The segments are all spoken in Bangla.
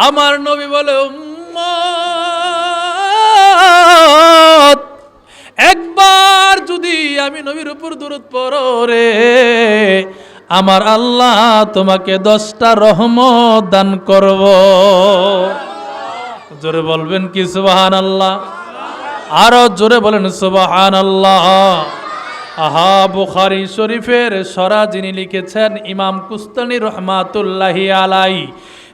আমার নবী বলে, উম্মত একবার যদি আমি নবীর উপর দুরূদ পড়ো রে, আমার আল্লাহ তোমাকে 10টা রহমত দান করব। জোরে বলবেন কি সুবহানাল্লাহ? আরো জোরে বলেন সুবহানাল্লাহ। আহা, বুখারী শরীফের সরা যিনি লিখেছেন ইমাম কুস্তানি রহমাতুল্লাহি আলাইহি,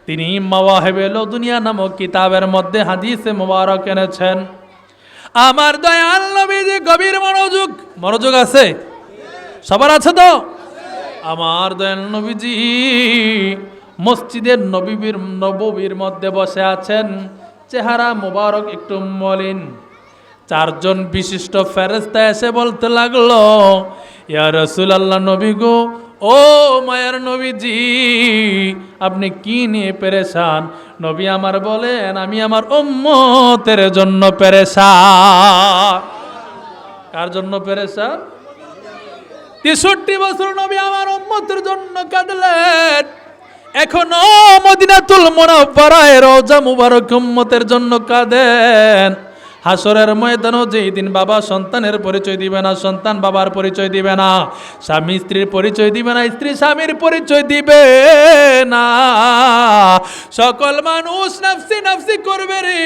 তিনি মাওয়াহিবে লদুনিয়া নামক কিতাবের মধ্যে হাদিসে মুবারক এনেছেন। আমার দয়াল নবীজি গভীর মনোযোগ আছে? সবার আছে তো? আমার দয়াল নবীজি মসজিদের নববীর মধ্যে বসে আছেন, চেহারা মুবারক একটু মলিন। 4 জন বিশিষ্ট ফেরেশতা এসে বলতে লাগলো, ইয়া রাসূলুল্লাহ, নবী গো, ও মায়ের নবীজি, আপনি কি নিয়ে পেরেশান? নবী আমার বলেন, আমি আমার উম্মতের জন্য পেরেশান। কার জন্য পেরেশান? 63 বছর নবী আমার উম্মতের জন্য কাঁদলেন, এখনো মদিনাতুল মুনাওয়ারায় রওজা মুবারক উম্মতের জন্য কাঁদেন। হাসরের ময়দানও যেই দিন বাবা সন্তানের পরিচয় দিবে না, সন্তান বাবার পরিচয় দিবে না, স্বামী স্ত্রীর পরিচয় দিবে না, স্ত্রী স্বামীর পরিচয় দিবে না, সকল মানুষ নাফসি নাফসি করবে রে।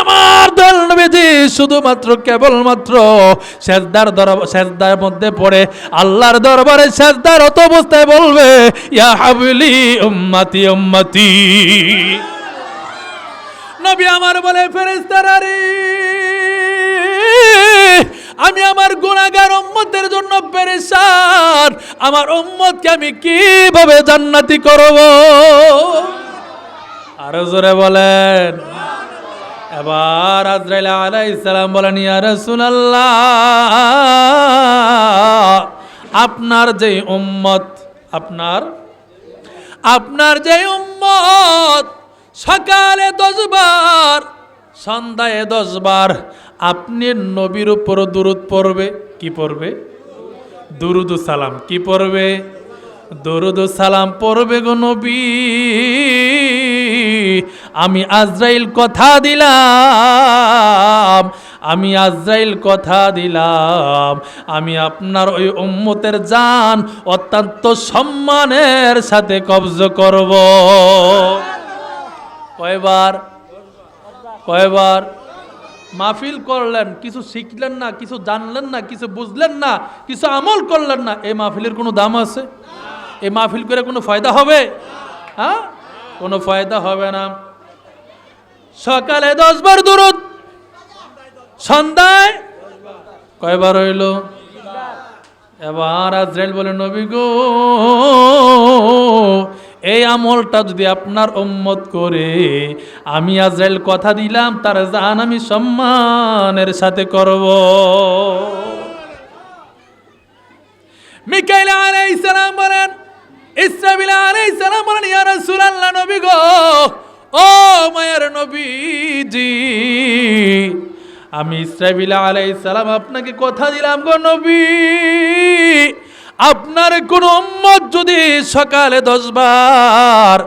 আমার দয়াল নবীজি শুধুমাত্র কেবলমাত্র সেজদার মধ্যে পড়ে আল্লাহর দরবারে সেজদারত অবস্থায় বলবে, ইয়া হাবলি উম্মতি উম্মতি। নবী আমার বলে, ফেরেশতারা রে, আমি আমার গুনাহগার উম্মতের জন্য পেরেশান, আমার উম্মতকে আমি কিভাবে জান্নাতি করব? আরো জোরে বলেন। এবার আজরাইল আলাইহিস সালাম বলেন, ইয়া রাসূলুল্লাহ, আপনার যে উম্মত, আপনার যে উম্মত সকালে 10 বার, সন্ধ্যায় 10 বার আপনি নবীর উপর দুরূদ পড়বে। কি পড়বে? দুরূদ ও সালাম। কি পড়বে? দুরূদ ও সালাম পড়বে গো নবী। আমি আজরাইল কথা দিলাম, আমি আপনার ওই উম্মতের জান অত্যন্ত সম্মানের সাথে কবজ করব। কয়বার মাহফিল করলেন, কিছু শিখলেন না, কিছু জানলেন না, কিছু বুঝলেন না, কিছু আমল করলেন না, এই মাহফিলের কোনো দাম আছে? এই মাহফিল করে কোনো ফায়দা হবে? হ্যাঁ, কোনো ফায়দা হবে না। সকালে 10 বার দুরূদ, সন্ধ্যায় কয়বার হইল? এবার আজরাইল বলে, নবী গো, এই আমলটা যদি আপনার উম্মত করে, আমি আজরাইল কথা দিলাম তার জান আমি সম্মানের সাথে করব। মিকাইল আলাইহিস সালাম বলেন, ইসরাফিল আলাইহিস সালাম বলেন, ইয়া রাসূলুল্লাহ, নবী গো, ও মায়ের নবীজি, আমি ইসরাফিল আলাইহিস সালাম আপনাকে কথা দিলাম গো নবী, আপনার কোন উম্মত যদি সকালে 10 বার,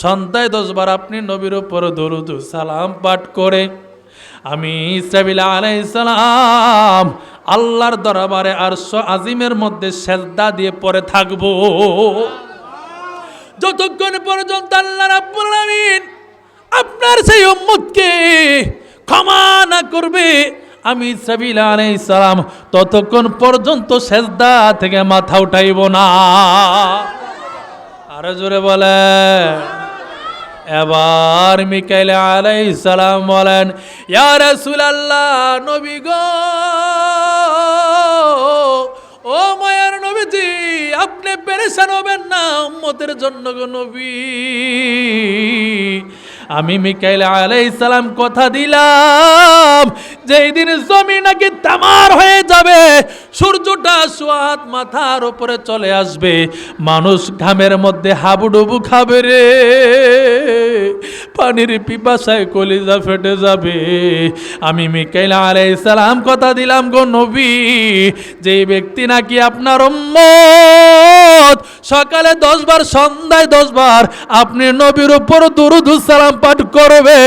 সন্ধ্যায় 10 বার আপনি নবীর উপর দরুদ ও সালাম পাঠ করে, আমি ইসরাফিল আলাইহিস সালাম আল্লাহর দরবারে আরশ আজিমের মধ্যে সেজদা দিয়ে পড়ে থাকবো, যতক্ষণ পর্যন্ত আল্লাহ রাব্বুল আলামিন আপনার সেই উম্মতকে ক্ষমা না করবে, আমি ইসরাফিল আলাইহিস সালাম ততক্ষণ পর্যন্ত সেজদা থেকে মাথা উঠাইব না। আরো জোরে বলে। এবার মিকাইল আলাইহিস সালাম বলেন, ইয়া রাসূলুল্লাহ, নবী গো, ও মায়ার নবীজি, আপনি পেরেশান হবেন না উম্মতের জন্য গো নবী। আমি মিকাইল আলাইহিস সালাম কথা দিলাম, যেই দিন জমি নাকি তামার হয়ে যাবে, সূর্যটা সোয়াত মাথার উপরে চলে আসবে, মানুষ ঘামের মধ্যে হাবুডুবু খাবে রে। পানির পিপাসায় কলিজা ফেটে যাবে। আমি মিকাইল আলাইহিস সালাম কথা দিলাম গো নবী, যেই ব্যক্তি নাকি আপনার উম্মত সকালে 10 বার সন্ধ্যায় 10 বার আপনি নবীর উপর দুরূদ ও সালাম পাঠ করবে,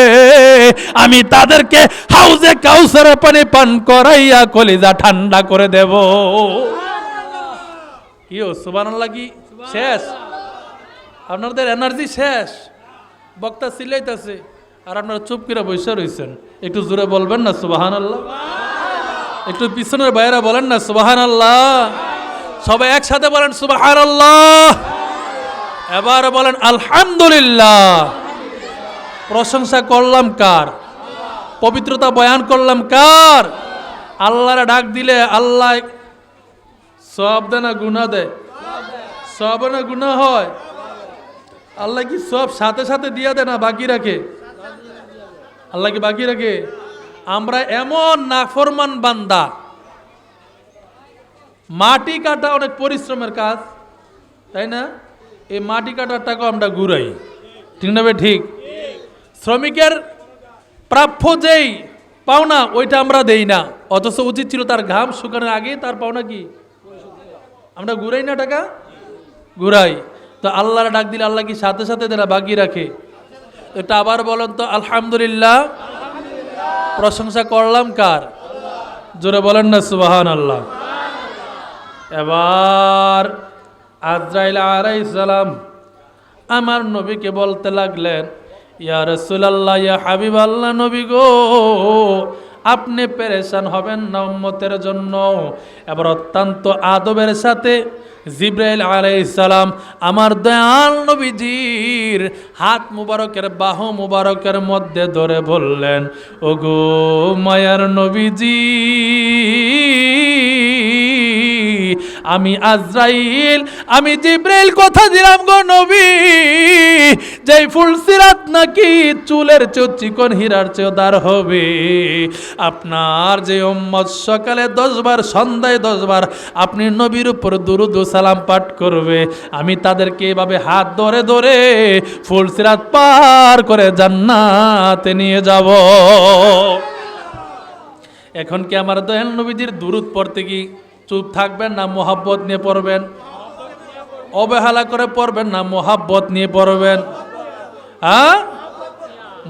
আমি তাদেরকে হাউজে কাউসারের পানি পান করাইয়া কলিজা ঠান্ডা করে দেব। কি ও সুবহানাল্লাহ, কি শেষ? আপনাদের এনার্জি শেষ, বক্তা চিল্লাইতেছে আর আপনারা চুপ করে বসে রয়েছেন। একটু জোরে বলবেন না সুবহানাল্লাহ? একটু পিছনের বাইরে বলেন না সুবহানাল্লাহ? সবাই একসাথে বলেন সুবহানাল্লাহ। এবার বলেন আলহামদুলিল্লাহ। প্রশংসা করলাম কার? পবিত্রতা বয়ান করলাম কার? আল্লাহর ডাক দিলে আল্লাহ সওয়াব দেয় না গুনাহ দেয়? সওয়াব না গুনাহ হয়? আল্লাহ কি সব সাথে সাথে দিয়ে দেয় না বাকি রাখে? আল্লাহ কি বাকি রাখে? আমরা এমন নাফরমান বান্দা, মাটি কাটা অনেক পরিশ্রমের কাজ, তাই না? এই মাটি কাটার টাকা আমরা ঘুরাই, ঠিক না? ঠিক। শ্রমিকের প্রাপ্য যেই পাওনা ওইটা আমরা দেই না, অথচ উচিত ছিল তার ঘাম শুকানোর আগেই তার পাওনা কি আমরা ঘুরাই না, টাকা ঘুরাই। তো আল্লাহর ডাক দিলে আল্লাহ কি সাথে সাথে দেনা বাকি রাখে? এটা আবার বলেন তো আলহামদুলিল্লাহ। প্রশংসা করলাম কার? জোরে বলেন না সুবহানাল্লাহ। এবার আজরাইল আলাইহিস সালাম আমার নবীকে বলতে লাগলেন, ইয়া রাসূলুল্লাহ, ইয়া হাবিবাল্লাহ, নবী গো আপনি পেরেশান হবেন না উম্মতের জন্য। এবার অত্যন্ত আদবের সাথে জিবরাইল আলাইহিস সালাম আমার দয়াল নবীজির হাত মুবারকের বাহু মুবারকের মধ্যে ধরে বললেন, ওগো মায়ার নবীজি, আমি আজরাইল, আমি জিবরাইল কথা দিলাম গো নবী, যেই ফুলসিরাত নাকি চুলের চেয়ে চিকন হীরার চেয়ে দার হবে, আপনার যে উম্মত সকালে 10 বার সন্ধ্যায় 10 বার আপনি নবীর উপর দুরূদ ও সালাম পাঠ করবে, আমি তাদেরকে এভাবে হাত ধরে ধরে ফুলসিরাত পার করে জান্নাতে নিয়ে যাব। এখন কি আমার দয়াল নবীজির দুরূদ পড়তে কি চুপ থাকবেন না মোহাব্বত নিয়ে পড়বেন? অবহেলা করে পড়বেন না মোহাব্বত নিয়ে পড়বেন? হ্যাঁ,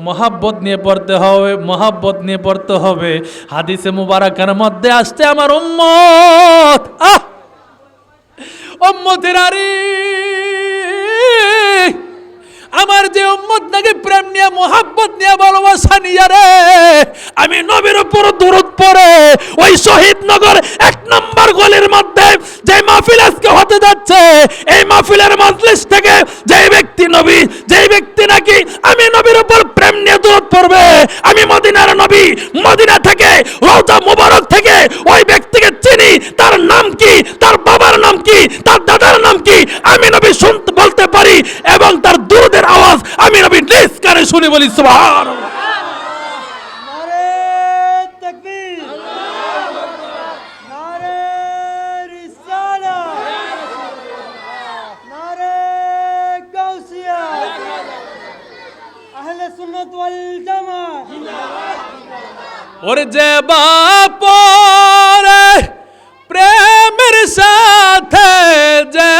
মোহাব্বত নিয়ে পড়তে হবে, মোহাব্বত নিয়ে পড়তে হবে। হাদিসে মুবারাকার মধ্যে আসছে আমার উম্মত, উম্মতের আরে আমার যে উম্মত নাকি প্রেম নিয়ে মোহাব্বত নিয়ে ভালোবাসা নিয়ে রে আমি নবীর উপর দুরূদ পড়ে ওই শহীদনগর 1 নম্বর গলির মধ্যে যে মাহফিল আজকে হতে যাচ্ছে, এই মাহফিলের মজলিস থেকে যেই ব্যক্তি নাকি আমি নবীর উপর প্রেম নিয়ে দুরূদ পড়বে, আমি মদিনার নবী, মদিনা থেকে রওজা মুবারক থেকে ওই ব্যক্তিকে চিনি, তার নাম কি, তার বাবার নাম কি, তার দাদার নাম কি আমি নবী শুনতে বলতে পারি, এবং তার দুরূদের আওয়াজ আমি নবী নিজ কানে শুনি, বলি সুবহানাল্লাহ। নারে তাকবীর, নারে রিসালাত, নারে গাউসিয়া, আহলে সুন্নাত ওয়াল জামাত জিন্দাবাদ। ওরে যে বাপরে প্রেমের সাথে, যে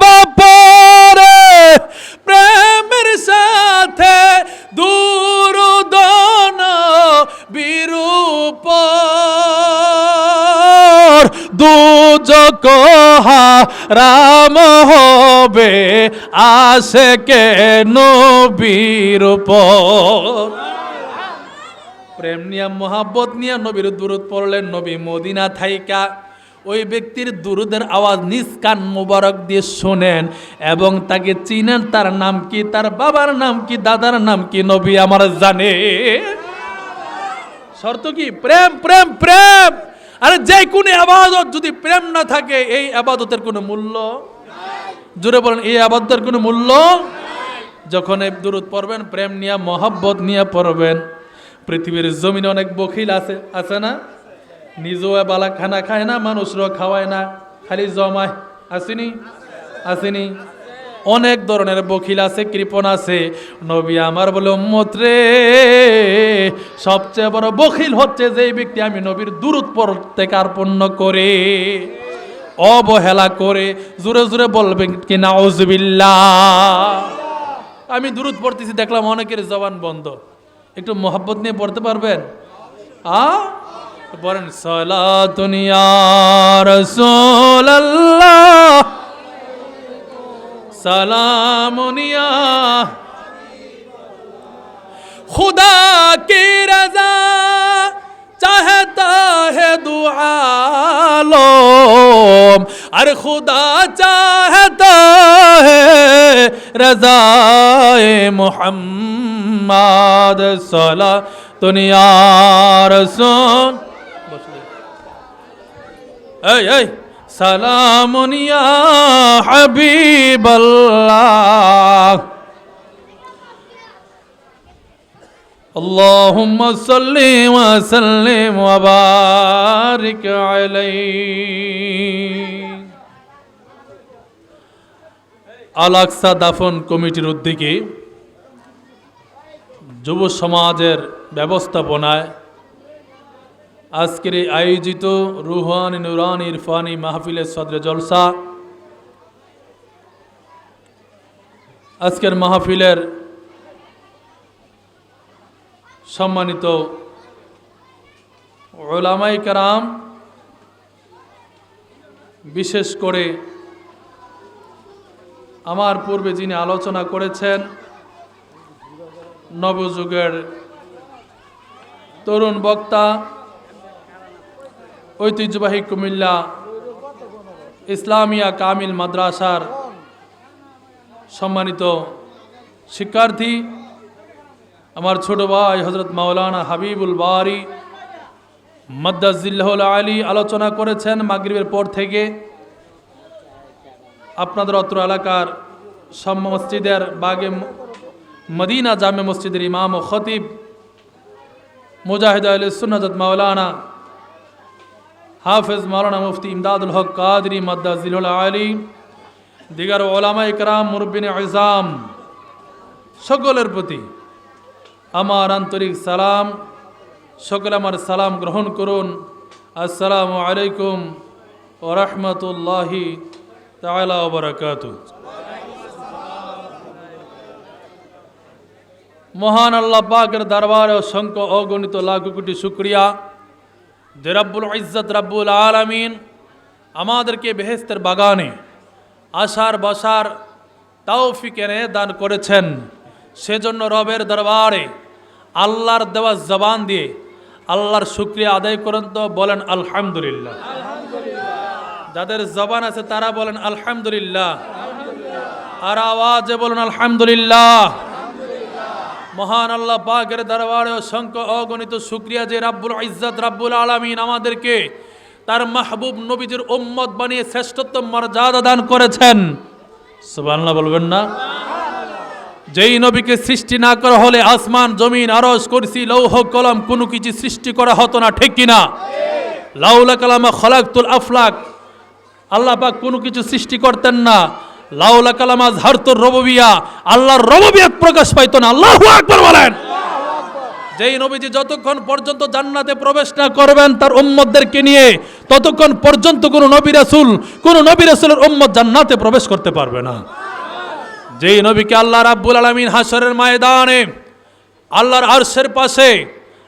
বাপরে প্রেমের সাথে দুরূদ বিরূপ দুজক হারাম হবে আশিকে নবীর উপর। প্রেম নিয়া মোহাব্বত নিয়া নবীর দুরূদ পড়লেন, নবী মদিনা থাইকা ওই ব্যক্তির দুরূদের আওয়াজ নিজ কান মুবারক দিয়ে শোনেন এবং তাকে চিনেন, তার নাম কি, তার বাবার নাম কি, দাদার নাম কি নবী আমার জানে। শর্ত কি? প্রেম, প্রেম, প্রেম। আরে যে কোনো ইবাদত যদি প্রেম না থাকে এই ইবাদতের কোনো মূল্য, জোরে বলেন, এই ইবাদতের কোনো মূল্য। যখন এই দুরূদ পড়বেন প্রেম নিয়া মোহাব্বত নিয়ে পড়বেন। পৃথিবীর জমিনে অনেক বখিল আছে না? নিজেও বালা খানা খায় না, মানুষরাও খাওয়ায় না, খালি জমায়। আসেনি? অনেক ধরনের বখিল আছে, কৃপণ আছে। নবী আমার বলে উম্মত রে, সবচেয়ে বড় বখিল হচ্ছে যেই ব্যক্তি আমি নবীর দুরূদ পড়তে কার্পণ্য করে, অবহেলা করে। জোরে জোরে বলবেন কি নাউজুবিল্লাহ। আমি দুরূদ পড়তেছি, দেখলাম অনেকের জবান বন্ধ। একটু মোহাব্বত নিয়ে পড়তে পারবেন? বলেন সালাতুন ইয়া রাসূলুল্লাহ, সালামুন ইয়া खुदा की रजा चाहता है दुआ अरे खुदा चाहता है रज़ाए मोहम्मद सला दुनिया रसूल सलामुन या हबीबल्लाह अल्लाहुम्मा सल्ली व सल्लिम व बारिक अलैहि। আল আকসা দাফন কমিটির উদ্যোগে যুব সমাজের ব্যবস্থাপনায় আজকের এই আয়োজিত রুহানি নুরানি ইরফানি মাহফিলের সদরে জলসা, আজকের মাহফিলের সম্মানিত উলামায়ে কেরাম, বিশেষ করে আমার পূর্বে যিনি আলোচনা করেছেন, নবযুগের তরুণ বক্তা, ঐতিহ্যবাহী কুমিল্লা ইসলামিয়া কামিল মাদ্রাসার সম্মানিত শিক্ষার্থী, আমার ছোট ভাই হযরত মাওলানা হাবিবুল বারী মাদ্দাজিল্লাহুল আলী আলোচনা করেছেন মাগরিবের পর থেকে। আপনাদের অত্র এলাকার মসজিদের বাগে মদিনা জামে মসজিদের ইমাম ও খতিব মুজাহিদ আহলে সুন্নাত মাওলানা হাফেজ মাওলানা মুফতি ইমদাদুল হক কাদরি মাদ্দাজিল্লাহুল আলী, দিগার উলামায়ে কেরাম, মুরব্বিনে ইজাম সকলের প্রতি আমার আন্তরিক সালাম। সকলে আমার সালাম গ্রহণ করুন। আসসালামু আলাইকুম ওয়া রাহমাতুল্লাহি তাআলা ওয়া বারাকাতুহু। মহান আল্লাহ পাকের দরবারে অসংখ্য অগণিত লাখ কোটি শুকরিয়া যে রব্বুল ইজ্জত রব্বুল আলামিন আমাদেরকে বেহেশতের বাগানে আসার বসার তৌফিক এনে দান করেছেন। সেজন্য রবের দরবারে আল্লাহর দেওয়া জবান দিয়ে আল্লাহর শুকরিয়া আদায় করেন। তো বলেন আলহামদুলিল্লাহ। যাদের জবান আছে তারা বলেন আলহামদুলিল্লাহ, আর আওয়াজে বলেন আলহামদুলিল্লাহ। মহান আল্লাহ পাকের দরবারে অসংখ্য অগণিত শুকরিয়া যে রব্বুল ইজ্জত রব্বুল আলামিন আমাদেরকে তার মাহবুব নবীজির উম্মত বানিয়ে শ্রেষ্ঠত্ব মর্যাদা দান করেছেন। সুবহানাল্লাহ বলবেন না? যেই নবীকে সৃষ্টি না করা হলে আসমান জমিন আরশ কুরসি লৌহ কলম কোনো কিছু সৃষ্টি করা হতো না, ঠিক কিনা? লাউলা কালামা খলাকতুল আফলাক, আল্লাহ পাক কোনো কিছু সৃষ্টি করতেন না। লাউলা কালামা আযহারতুর রুবুবিয়া, আল্লাহর রুবুবিয়ত প্রকাশ পাইতো না। আল্লাহু আকবার বলেন। যেই নবীজি যতক্ষণ পর্যন্ত জান্নাতে প্রবেশ না করবেন তার উম্মতদেরকে নিয়ে, ততক্ষণ পর্যন্ত কোনো নবী রাসূলের উম্মত জান্নাতে প্রবেশ করতে পারবে না। যেই নবীকে আল্লাহ রাব্বুল আলামিন হাশরের ময়দানে আল্লাহর আরশের পাশে,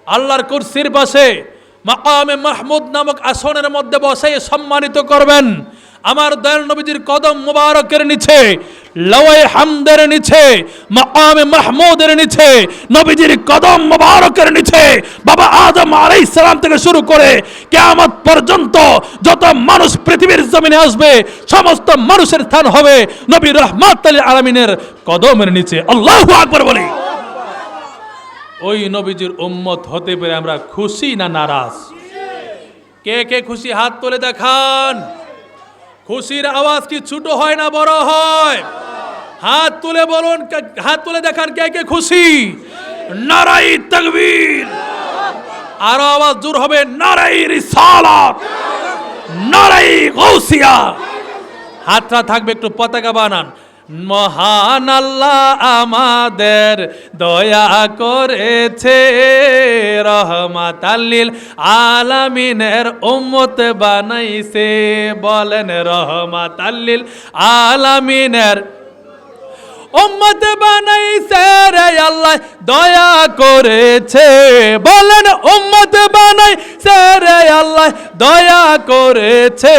আল্লাহর কুরসির পাশে মাকামে মাহমুদ নামক আসনের মধ্যে বসে সম্মানিত করবেন, আমার দয়াল নবীজির কদম মুবারকের নিচে, লওয়ায়ে হামদের নিচে, মাকামে মাহমুদের নিচে, নবীজির কদম মুবারকের নিচে বাবা আদম আলাইহিস সালাম থেকে শুরু করে কিয়ামত পর্যন্ত যত মানুষ পৃথিবীর জমিনে আসবে সমস্ত মানুষের স্থান হবে নবী রাহমাতুল লিল আলামিনের কদমের নিচে। আল্লাহু আকবার বলি। ওই নবীজির উম্মত হতে পেরে আমরা খুশি না নারাজ? কে কে খুশি হাত তুলে দেখান। খুশির আওয়াজ কি ছোট হয় না বড় হয়? হাত তুলে বলুন, হাত তুলে দেখান কে কে খুশি। নারায়ে তাকবীর। আর আওয়াজ জোর হবে নারায়ে রিসালাত, নারায়ে গাউসিয়া। হাতটা থাকবে একটু পতাকা বানান। মহান আল্লাহ আমাদের দয়া করেছে, রহমাতাল লিল আলামিনের উম্মত বানাইছে। বলেন রহমাতাল লিল আলামিনের উম্মত বানাইছে রে আল্লাহ দয়া করেছে। বলেন উম্মত বানাইছে রে আল্লাহ দয়া করেছে,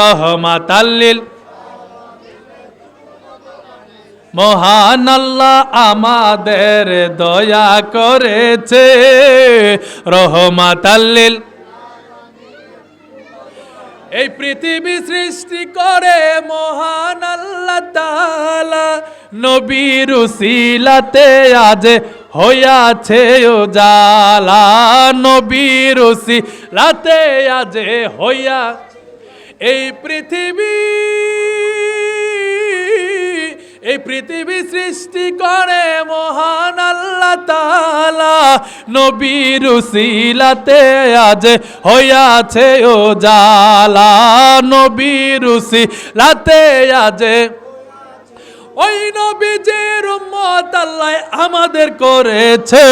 রহমাতাল লিল মহান আল্লাহ আমাদের দয়া করেছে, রহমাতাল লিল। এই পৃথিবী সৃষ্টি করে মহান আল্লাহ তাআলা, নবীর উসিলাতে আজ হইয়াছে উজালা, নবীর উসিলাতে আজ হইয়া এই পৃথিবী সৃষ্টি করে মহান আল্লাহ তাআলা, নবীর উসিলাতে আজ হইয়াছে উজালা, নবীর উসিলাতে আজ ওই নবীজির উম্মত আল্লাহ আমাদের করেছে,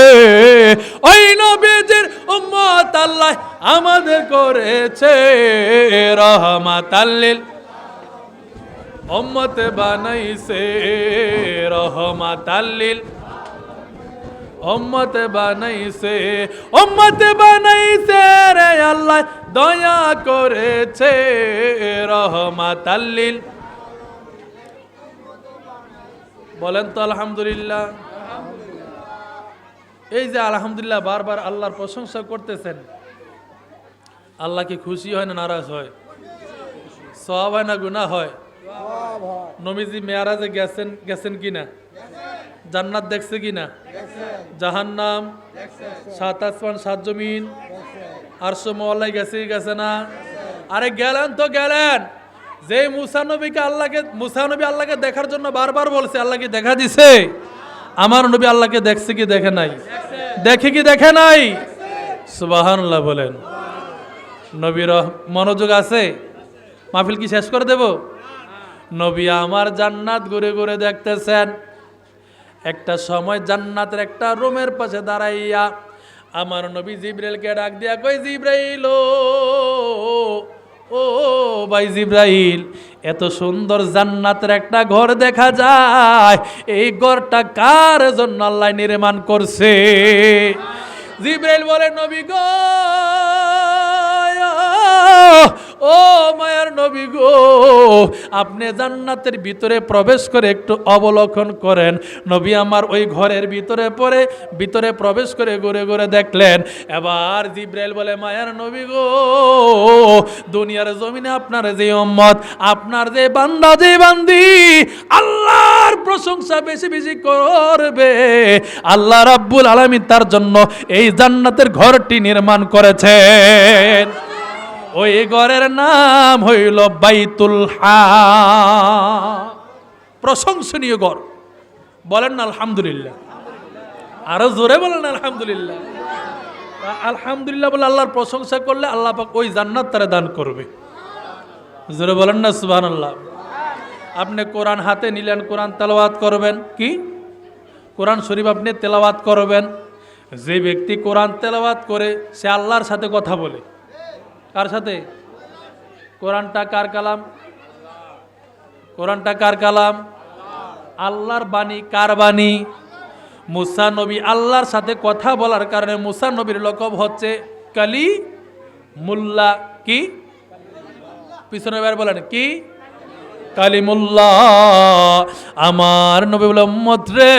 ওই নবীজির উম্মত আল্লাহ আমাদের করেছে, রহমাতাল লিল উম্মত বানাইছে, রহমাতাল লিল উম্মত বানাইছে, উম্মত বানাইছে রে আল্লাহ দয়া করেছে, রহমাতাল লিল। বলেন তো আলহামদুলিল্লাহ। এই যে আলহামদুলিল্লাহ বারবার আল্লাহর প্রশংসা করতেছেন, আল্লাহ কি খুশি হয় না নারাজ হয়? সওয়াব হয় না গুনাহ হয়? নবীজি মেয়ারাজে গেছেন কিনা? জান্নাত দেখছে কিনা? জাহান্নাম, সাত আসমান সাত জমিন, আরশ মওলাই গেছে না? আরে গেলেন তো গেলেন। যে মুসা নবী আল্লাহকে দেখার জন্য বারবার বলছে, আল্লাহ কি দেখা দিছে? আমার নবী আল্লাহকে দেখছে কি দেখে নাই? দেখে কি দেখে নাই? সুবহানাল্লাহ বলেন। নবীর মনোযোগ আছে? মাহফিল কি শেষ করে দেব? নবী আমার জান্নাত ঘুরে ঘুরে দেখতেছেন। একটা সময় জান্নাতের একটা রুমের পাশে দাঁড়াইয়া আমার নবী জিবরাইলকে ডাক দিয়া কই, জিবরাইল ও ভাই জিবরাইল, এত সুন্দর জান্নাতের একটা ঘর দেখা যায়, এই ঘরটা কার জন্য আল্লাহ নির্মাণ করছে? জিবরাইল বলে, নবী গো, ও মায়ার নবী গো, আপনি জান্নাতের ভিতরে প্রবেশ করে একটু অবলোকন করেন। নবী আমার ওই ঘরের ভিতরে প্রবেশ করে ঘুরে ঘুরে দেখলেন। এবার জিবরাইল বলে, মায়ার নবী গো, দুনিয়ার জমিনে আপনার যে উম্মত, আপনার যে বান্দা, যে বান্দি আল্লাহর প্রশংসা বেশি বেশি করবে, আল্লাহ রাব্বুল আলামিন তার জন্য এই জান্নাতের ঘরটি নির্মাণ করেছেন। ওই ঘরের নাম হইল বাইতুল প্রশংসনীয় ঘর। বলেন না আলহামদুলিল্লাহ, আরো জোরে বলেন আলহামদুলিল্লাহ। আলহামদুলিল্লাহ বলে আল্লাহর প্রশংসা করলে আল্লাহ পাক ওই জান্নাত তারা দান করবে। জোরে বলেন না সুবহানাল্লাহ। আপনি কোরআন হাতে নিলেন, কোরআন তেলাওয়াত করবেন। কি কোরআন শরীফ আপনি তেলাওয়াত করবেন। যে ব্যক্তি কোরআন তেলাওয়াত করে সে আল্লাহর সাথে কথা বলে। কার সাথে? কোরআনটা কার কালাম? কোরআনটা কার কালাম? আল্লাহর বাণী। কার বাণী? মুসা নবী আল্লাহর সাথে কথা বলার কারণে মুসা নবীর লকব হচ্ছে কালিমুল্লাহ। কি পিছনে বলেন কি? কালিমুল্লাহ। আমার নবী বলে, উম্মত রে,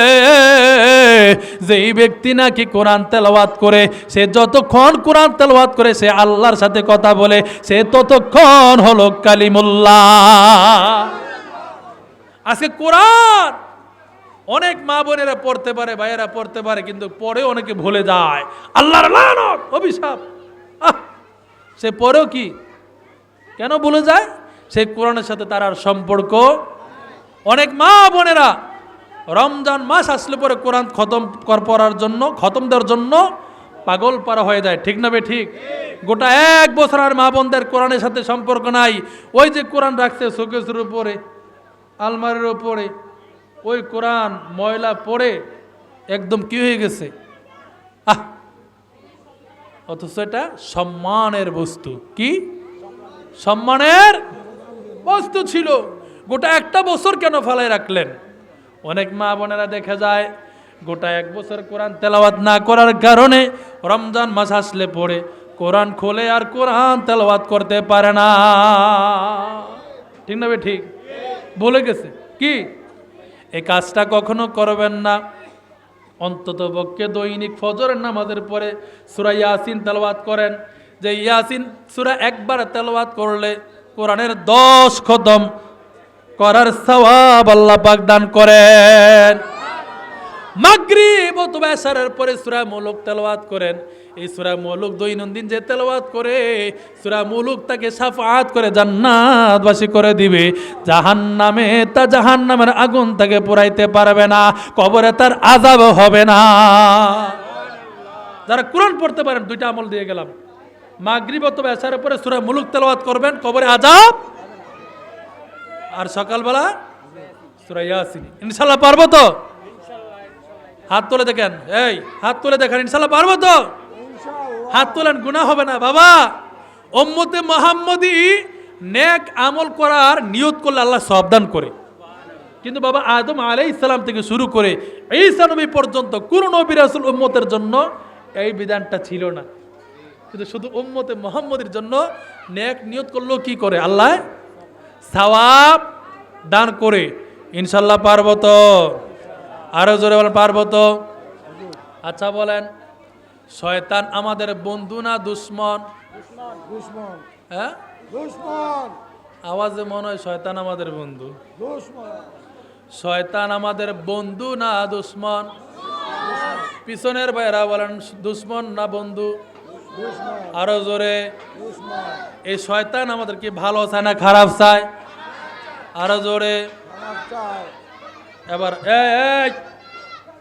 যেই ব্যক্তি নাকি কোরআন তেলাওয়াত করে, সে যতক্ষণ কোরআন তেলাওয়াত করে সে আল্লাহর সাথে কথা বলে, সে ততক্ষণ হলো কালিমুল্লাহ। আজকে কোরআন অনেক মা বোনেরা পড়তে পারে, ভাইয়েরা পড়তে পারে, কিন্তু পরে অনেকে ভুলে যায়। আল্লাহর লানত, অভিশাপ। সে পরেও কি কেন ভুলে যায়? সেই কোরআনের সাথে তার আর সম্পর্ক। অনেক মা বোনেরা রমজান মাস আসলে পরে কোরআন পড়ার জন্য, খতম দেওয়ার জন্য পাগল পারা হয়ে যায়। ঠিক না বে ঠিক? গোটা এক বছর আর মা বোনদের কোরআনের সাথে সম্পর্ক নাই। ওই যে কোরআন রাখছে শোকেসের উপরে, আলমারির ওপরে ওই কোরআন ময়লা পড়ে একদম কি হয়ে গেছে, আহ, অথচ এটা সম্মানের বস্তু। কি সম্মানের বস্তু ছিল, গোটা একটা বছর কেন ফেলায় রাখলেন? অনেক মা বোনেরা দেখা যায় গোটা এক বছর কোরআন তেলাওয়াত না করার কারণে রমজান মাস আসলে পড়ে কোরআন খোলে আর কোরআন তেলাওয়াত করতে পারে না। ঠিক না বে ঠিক? বলে গেছে কি এই কাজটা কখনো করবেন না। অন্তত পক্ষে দৈনিক ফজরের নামাজের পরে সূরা ইয়াসিন তেলাওয়াত করেন। যে ইয়াসিন সূরা একবার তেলাওয়াত করলে কোরআনের 10 খতম করার সওয়াব আল্লাহ পাক দান করেন। মাগরিব অথবা এশারের পরে সূরা মুলুক তেলাওয়াত করেন। এই সূরা মুলুক দৈনন্দিন যে তেলাওয়াত করে সূরা মুলুক তাকে শাফাআত করে জান্নাতবাসী করে দিবে। জাহান্নামের আগুন তাকে পোড়াইতে পারবে না, কবরে তার আযাব হবে না। যারা কোরআন পড়তে পারেন, দুইটা আমল দিয়ে গেলাম, মাগরিব অথবা এশারের পরে সূরা মুলুক তেলাওয়াত করবেন, কবরে আযাব, আর সকালবেলা সূরা ইয়াসিন। ইনশাআল্লাহ পারবো তো? হাত তুলে দেখেন, এই হাত তুলে দেখেন, ইনশাআল্লাহ পারবো তো? হাত তোলেন, গুনাহ হবে না বাবা। উম্মতে মুহাম্মদী নেক আমল করার নিয়ত করলে আল্লাহ সওয়াব দান করে। কিন্তু বাবা আদম আলাইহিস সালাম থেকে শুরু করে ঈসা নবী পর্যন্ত কোন নবী রাসূল উম্মতের জন্য এই বিধানটা ছিল না। কিন্তু শুধু উম্মতে মুহাম্মদীর জন্য নেক নিয়ত করলেও কি করে আল্লাহ সওয়াব দান করে। ইনশাআল্লাহ পারবো তো? আরো জোরে বলেন, পারবো তো? আচ্ছা বলেন, শয়তান আমাদের বন্ধু না দুশ্মন? হ্যাঁ, আওয়াজে মনে হয় শয়তান আমাদের বন্ধু। শয়তান আমাদের বন্ধু না দুশ্মন? পিছনের ভাইরা বলেন, দুশ্মন না বন্ধু? আরো জোরে। এই শয়তান আমাদেরকে ভালো চায় না খারাপ চায়? আরো জোরে। এবার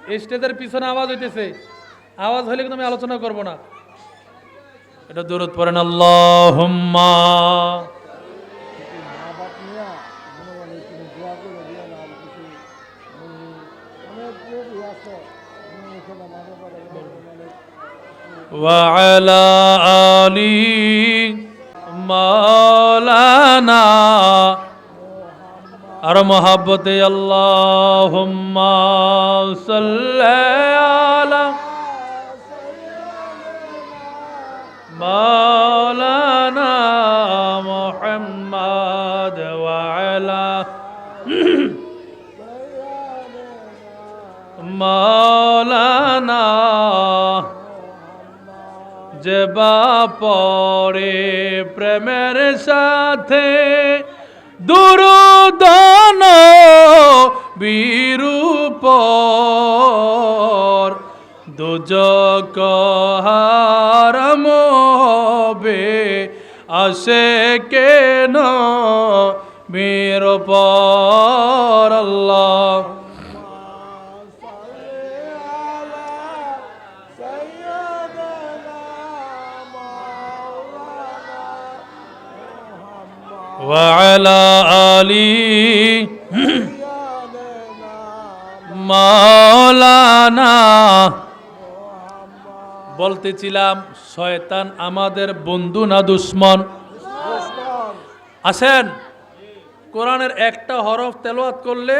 এই স্টেজের পিছনে আওয়াজ হইতেছে, আওয়াজ হলে কিন্তু আমি আলোচনা করব না। এটা দরুদ পড়েন, আল্লাহুম্মা ওয়া আলা আলি মাওলানা, আর মোহাব্বতে আল্লাহুম্মা সাল্লি আলা মাওলানা মুহাম্মদ ওয়া আলা মাওলানা। জবা পড়ে প্রেমের সাথে দুরূদ বিরূপর, দুজক হারাম হবে আসে কেন বীর পর। আল্লাহ ওয়া আলা আলি মাওলানা। বলতেছিলাম শয়তান আমাদের বন্ধু না দুশ্মন? আসেন, কোরআনের একটা হরফ তেলাওয়াত করলে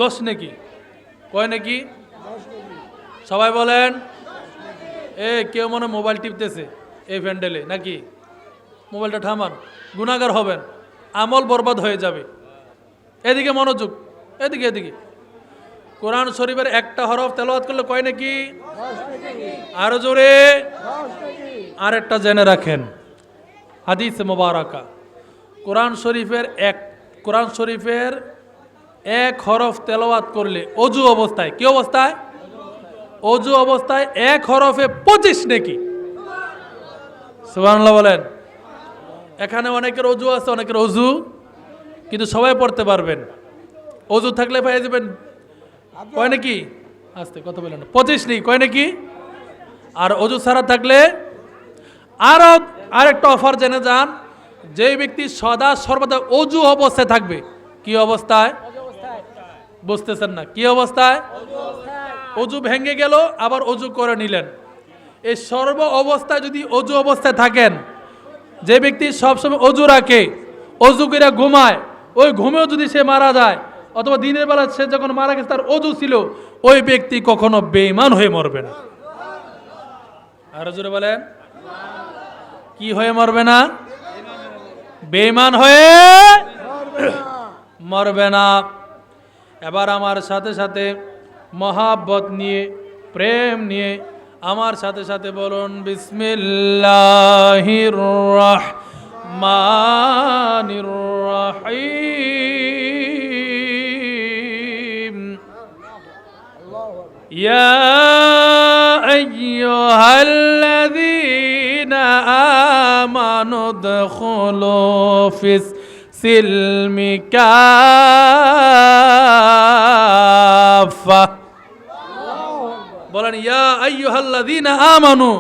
10 নেকি। কয় নাকি? সবাই বলেন। কেউ মনে মোবাইল টিপতেছে এই প্যান্ডেলে নাকি? মোবাইলটা থামান, গুনাহগার হবেন, আমল বরবাদ হয়ে যাবে। এদিকে মনোযোগ, এদিকে এদিকে। কোরআন শরীফের একটা হরফ তেলাওয়াত করলে কয় নাকি? আরো জোরে। আরেকটা জেনে রাখেন, হাদিস মুবারাকা, কোরআন শরীফের এক হরফ তেলাওয়াত করলে অজু অবস্থায়, কি অবস্থায়? অজু অবস্থায় এক হরফে 25 নেকি। সুবহানাল্লাহ বলেন। এখানে অনেকের অজু আছে, অনেকের অজু, কিন্তু সবাই পড়তে পারবেন। অজু থাকলে পেয়ে যাবেন কয় নাকি? আস্তে কথা বলেন, 25 নেই, কয় নাকি? আর অজু ছাড়া থাকলে আরেকটা অফার জেনে যান, যে ব্যক্তি সদা সর্বদা অজু অবস্থায় থাকবে, কি অবস্থায়? বুঝতেছেন না? কি অবস্থায়? অজু ভেঙে গেল, আবার অজু করে নিলেন। এই সর্ব অবস্থায় যদি অজু অবস্থায় থাকেন, যে ব্যক্তি সবসময় অজু রাখে, অজু করে ঘুমায়, ওই ঘুমেও যদি সে মারা যায়, অথবা দিনের বেলা সে যখন মারা গেছে তার অজু ছিল, ওই ব্যক্তি কখনো বেঈমান হয়ে মরবে না। আরো জোরে বলেন, কি হয়ে মরবে না? বেঈমান হয়ে মরবে না। এবার আমার সাথে সাথে মহাব্বত নিয়ে, প্রেম নিয়ে আমার সাথে সাথে বলুন বিসমিল্লাহির রাহমানির রাহিম। ইয়া আইয়ুহাল্লাযীনা আমানু দুখুলু ফিস সিলমি কাফা। বলেন ইয়া আইয়ুহাল্লাযীনা আমানু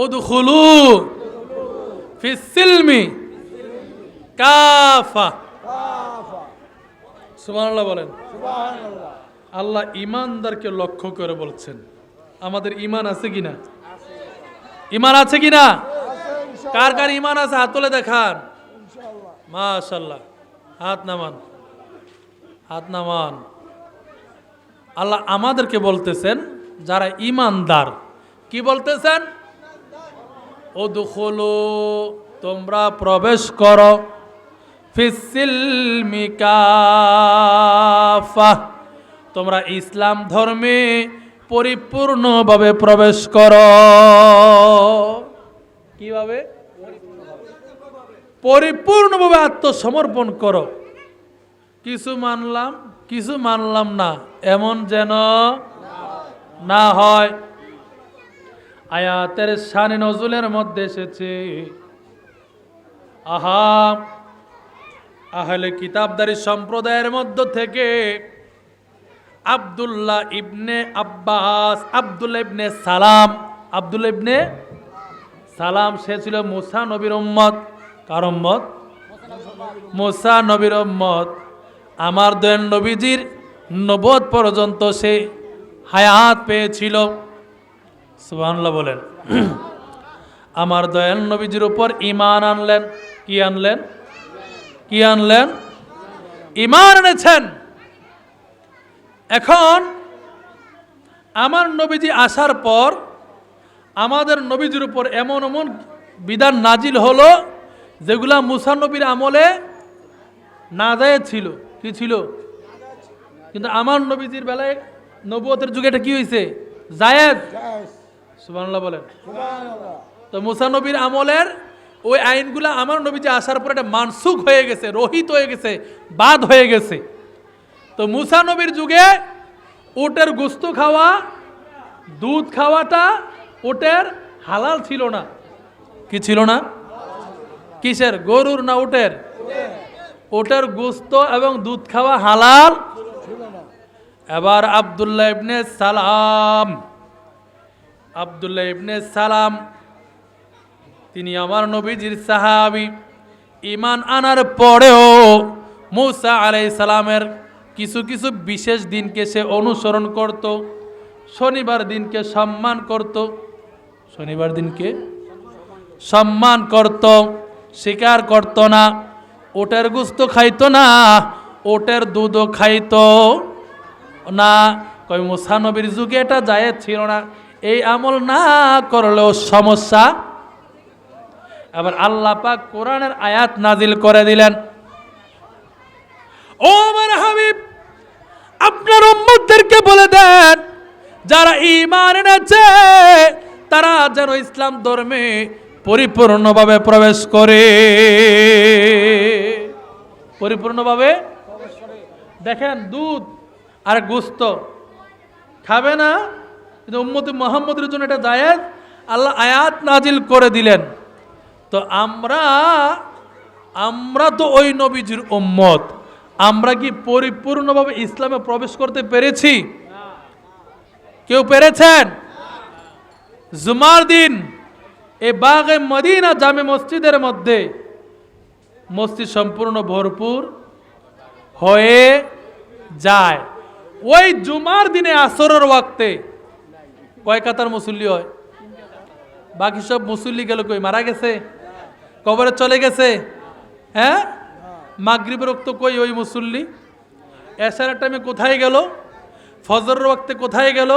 উদখুলু ফিস সিলমি কাফা। সুবহানাল্লাহ বলেন। আল্লাহ ঈমানদারকে লক্ষ্য করে বলছেন। আমাদের ঈমান আছে কিনা? ঈমান আছে কিনা? কার কার ঈমান আছে হাত তুলে দেখান। মাশাআল্লাহ, হাত নামান, হাত নামান। আল্লাহ আমাদেরকে বলতেছেন যারা ঈমানদার, কি বলতেছেন? উদখুলু, তোমরা প্রবেশ করো, ফিসসিলমি কাফা, তোমরা ইসলাম ধর্মে পরিপূর্ণভাবে প্রবেশ করো। কিভাবে? পরিপূর্ণভাবে আত্মসমর্পণ করো। কিছু মানলাম, কিছু মানলাম না, এমন যেন না হয়। আয়াতের শানে নজুলের মধ্যে এসেছে, আহলে কিতাবদারী সম্প্রদায়ের মধ্য থেকে আব্দুল্লাহ ইবনে আব্বাস, আব্দুল্লাহ ইবনে সালাম, আব্দুল্লাহ ইবনে সালাম, সে ছিল মুসা নবীর উম্মত। কার উম্মত? মুসা নবীর উম্মত। আমার দয়াল নবীজির নবুয়ত পর্যন্ত সে হায়াত পেয়েছিল। সুবহানাল্লাহ বলেন। আমার দয়াল নবীজির উপর ঈমান আনলেন। কি আনলেন? কি আনলেন? ঈমান এনেছেন। এখন আমার নবীজি আসার পর আমাদের নবীজির উপর এমন এমন বিধান নাজিল হলো যেগুলা মুসা নবীর আমলে নাজায়েজ ছিল। কি ছিল? কিন্তু আমার নবীজির বেলায় নবুয়তের যুগে এটা কি হয়েছে? জায়েজ। সুবহানাল্লাহ বলেন। তো মুসা নবীর আমলের ওই আইনগুলা আমার নবীজি আসার পর এটা মানসুখ হয়ে গেছে, রহিত হয়ে গেছে, বাদ হয়ে গেছে। তো মুসা নবীর যুগে উটের গোস্ত খাওয়া, দুধ খাওয়াটা উটের হালাল ছিল না। কি ছিল না? কিসের? গরুর না উটের? উটের গোস্ত এবং দুধ খাওয়া হালাল। এবার আব্দুল্লাহ ইবনে সালাম, আব্দুল্লাহ ইবনে সালাম তিনি আমার নবীজির সাহাবী। ঈমান আনার পরেও মুসা আলাইহিস সালামের কিছু কিছু বিশেষ দিনকে সে অনুসরণ করত। শনিবার দিনকে সম্মান করত, শনিবার দিনকে সম্মান করত, স্বীকার করত না। ওটের গোস্ত খাইতো না, ওটের দুধও খাইতো না। কই মুসা নবীর যুগে এটা জায়েজ ছিল না। এই আমল না করলেও সমস্যা। আবার আল্লাহ পাক কোরআনের আয়াত নাজিল করে দিলেন, ও আমার হাবিব, আপনার উম্মতদেরকে বলে দেন যারা ঈমান এনেছে তারা যেন ইসলাম ধর্মে পরিপূর্ণভাবে প্রবেশ করে। পরিপূর্ণভাবে দেখেন, দুধ আর গোস্ত খাবে না, কিন্তু উম্মতে মুহাম্মদের জন্য এটা জায়েজ। আল্লাহ আয়াত নাজিল করে দিলেন। তো আমরা তো ওই নবীজির উম্মত, আমরা কি পরিপূর্ণভাবে ইসলামে প্রবেশ করতে পেরেছি? কেউ পেরেছেন? জুমার দিন এই বাগে মদিনা জামে মসজিদের মধ্যে মসজিদ সম্পূর্ণ ভরপুর হয়ে যায়। ওই জুমার দিনে আসরের ওয়াক্তে কয় কাতার মুসল্লি হয়? বাকি সব মুসল্লি গেল কই? মারা গেছে, কবরে চলে গেছে। হ্যাঁ, মাগরিবের ওয়াক্ত কই ওই মুসল্লি? এশারের টাইমে কোথায় গেল? ফজরের ওয়াক্তে কোথায় গেল?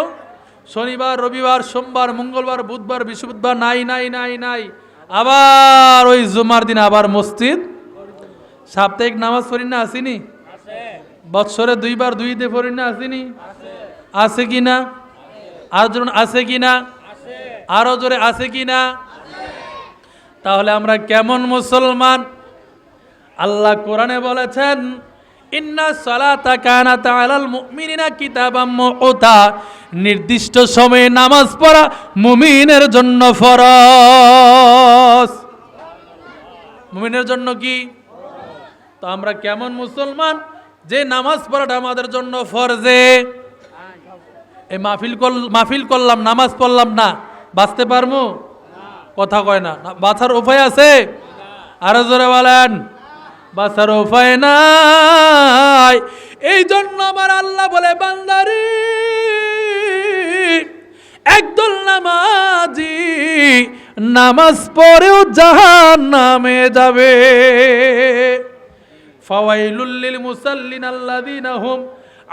শনিবার, রবিবার, সোমবার, মঙ্গলবার, বুধবার, বৃহস্পতিবার নাই নাই নাই নাই। আবার ওই জুমার দিন আবার মসজিদ। সাপ্তাহিক নামাজ পড়ি না, আসিনি? বৎসরে 2 বার 2 ঈদে পড়ি না, আসিনি? আছে কি না? আর জন আছে কি না? আরো জোরে আছে কি না? তাহলে আমরা কেমন মুসলমান? আল্লাহ কোরআনে বলেছেন, ইন্না সালাতা কানাত আলাল মুমিনিনা কিতাবাম মাউকুতা, নির্দিষ্ট সময়ে নামাজ পড়া মুমিনের জন্য ফরজ। মুমিনের জন্য কি? তো আমরা কেমন মুসলমান যে নামাজ পড়াটা আমাদের জন্য ফরজে? এই মাহফিল করলাম, নামাজ পড়লাম না, বাঁচতে পারবো? কথা কয় না। বাঁচার উপায় আছে? আরো জোরে বলেন, বাঁচার উপায় নাই। এই জন্য আমার আল্লাহ বলে, বান্দারি একদল নামাজি নামাজ পড়েও জাহান্নামে যাবে। ফাওয়াইলুল লিল মুসাল্লিন আল্লাযীনা হুম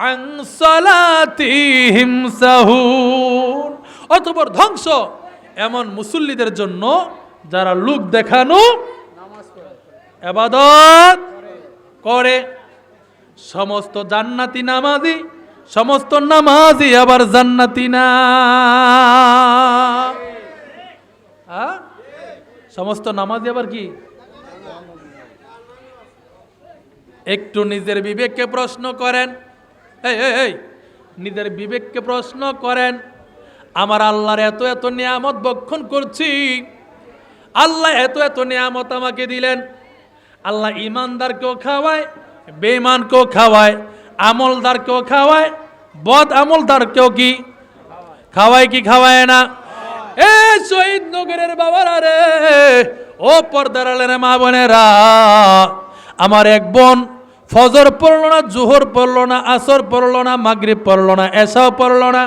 আন সালাতিহিম সাহুন। অতঃপর ধ্বংস এমন মুসল্লিদের জন্য যারা লোক দেখানো ইবাদত করে। সমস্ত জান্নাতি নামাজি, সমস্ত নামাজি আবার জান্নাতি না। সমস্ত নামাজি আবার কি? একটু নিজের বিবেককে প্রশ্ন করেন। এই নিজের বিবেককে প্রশ্ন করেন। আমার আল্লাহর এত এত নিয়ামত ভক্ষণ করছি, আল্লাহ এত এত নিয়ামত আমাকে দিলেন। আল্লাহ ইমানদারকেও খাওয়ায়, বেঈমানকেও খাওয়ায়, আমলদারকেও খাওয়ায়, বদ আমলদারকেও কি খাওয়ায় কি খাওয়ায় না? এ শহীদ নগরের বাবারা রে, ও পর্দার আলের মা বোনেরা, আমার এক বোন ফজর পড়লো না, জোহর পড়লো না, আসর পড়লো না, মাগরিব পড়লো না, এশাও পড়লো না,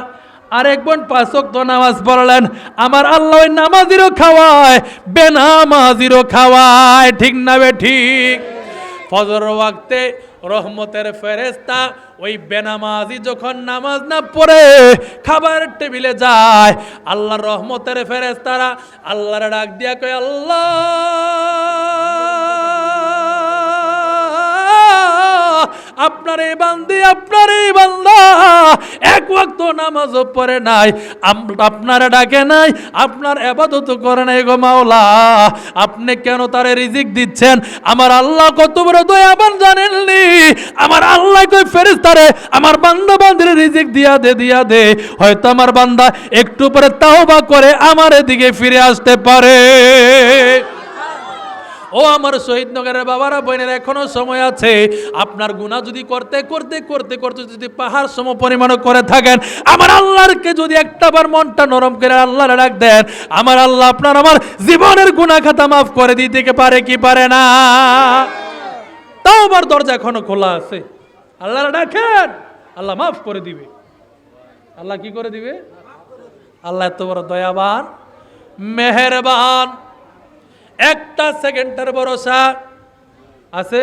আরেক বোন 5 ওয়াক্ত নামাজ পড়লেন। আমার আল্লাহ ওই নামাজিরও খাওয়ায়, বেনামাজিরও খাওয়ায়। ঠিক না বে ঠিক? ফজর ওয়াক্তে রহমতের ফেরেশতা ওই বেনামাজি যখন নামাজ না পড়ে খাবারের টেবিলে যায়, আল্লাহর রহমতের ফেরেশতারা আল্লাহর ডাক দিয়া কয়, আল্লাহ আপনার এই বান্দি, আপনার এই বান্দা এক ওয়াক্ত নামাজও পড়ে নাই, আপনার ডাকে নাই, আপনার ইবাদত করে নাই গো মাওলা, আপনি কেন তারে রিজিক দিচ্ছেন? আমার আল্লাহ কত বড় দয়াবান জানেননি? আমার আল্লাহ কই ফেরেশতারে আমার বান্দা বান্দির রিজিক দিয়া দে, হয়তো আমার বান্দা একটু পরে তাওবা করে আমার দিকে ফিরে আসতে পারে। ও আমার শহীদনগরের বাবারা বোনের, এখনো সময় আছে। আপনার গুনাহ যদি করতে করতে করতে করতে যদি পাহাড় সম পরিমাণ করে থাকেন, আমার আল্লাহরকে যদি একটাবার মনটা নরম করে আল্লাহর ডাক দেন, আমার আল্লাহ আপনার আমার জীবনের গুনাহ খাতা মাফ করে দিতে পারে কি পারে না? তাওবার দরজা এখনো খোলা আছে। আল্লাহর ডাকেন, আল্লাহ মাফ করে দিবে। আল্লাহ কি করে দিবে? আল্লাহ এত বড় দয়াবান, মেহেরবান। একটা সেকেন্ডের ভরসা আছে?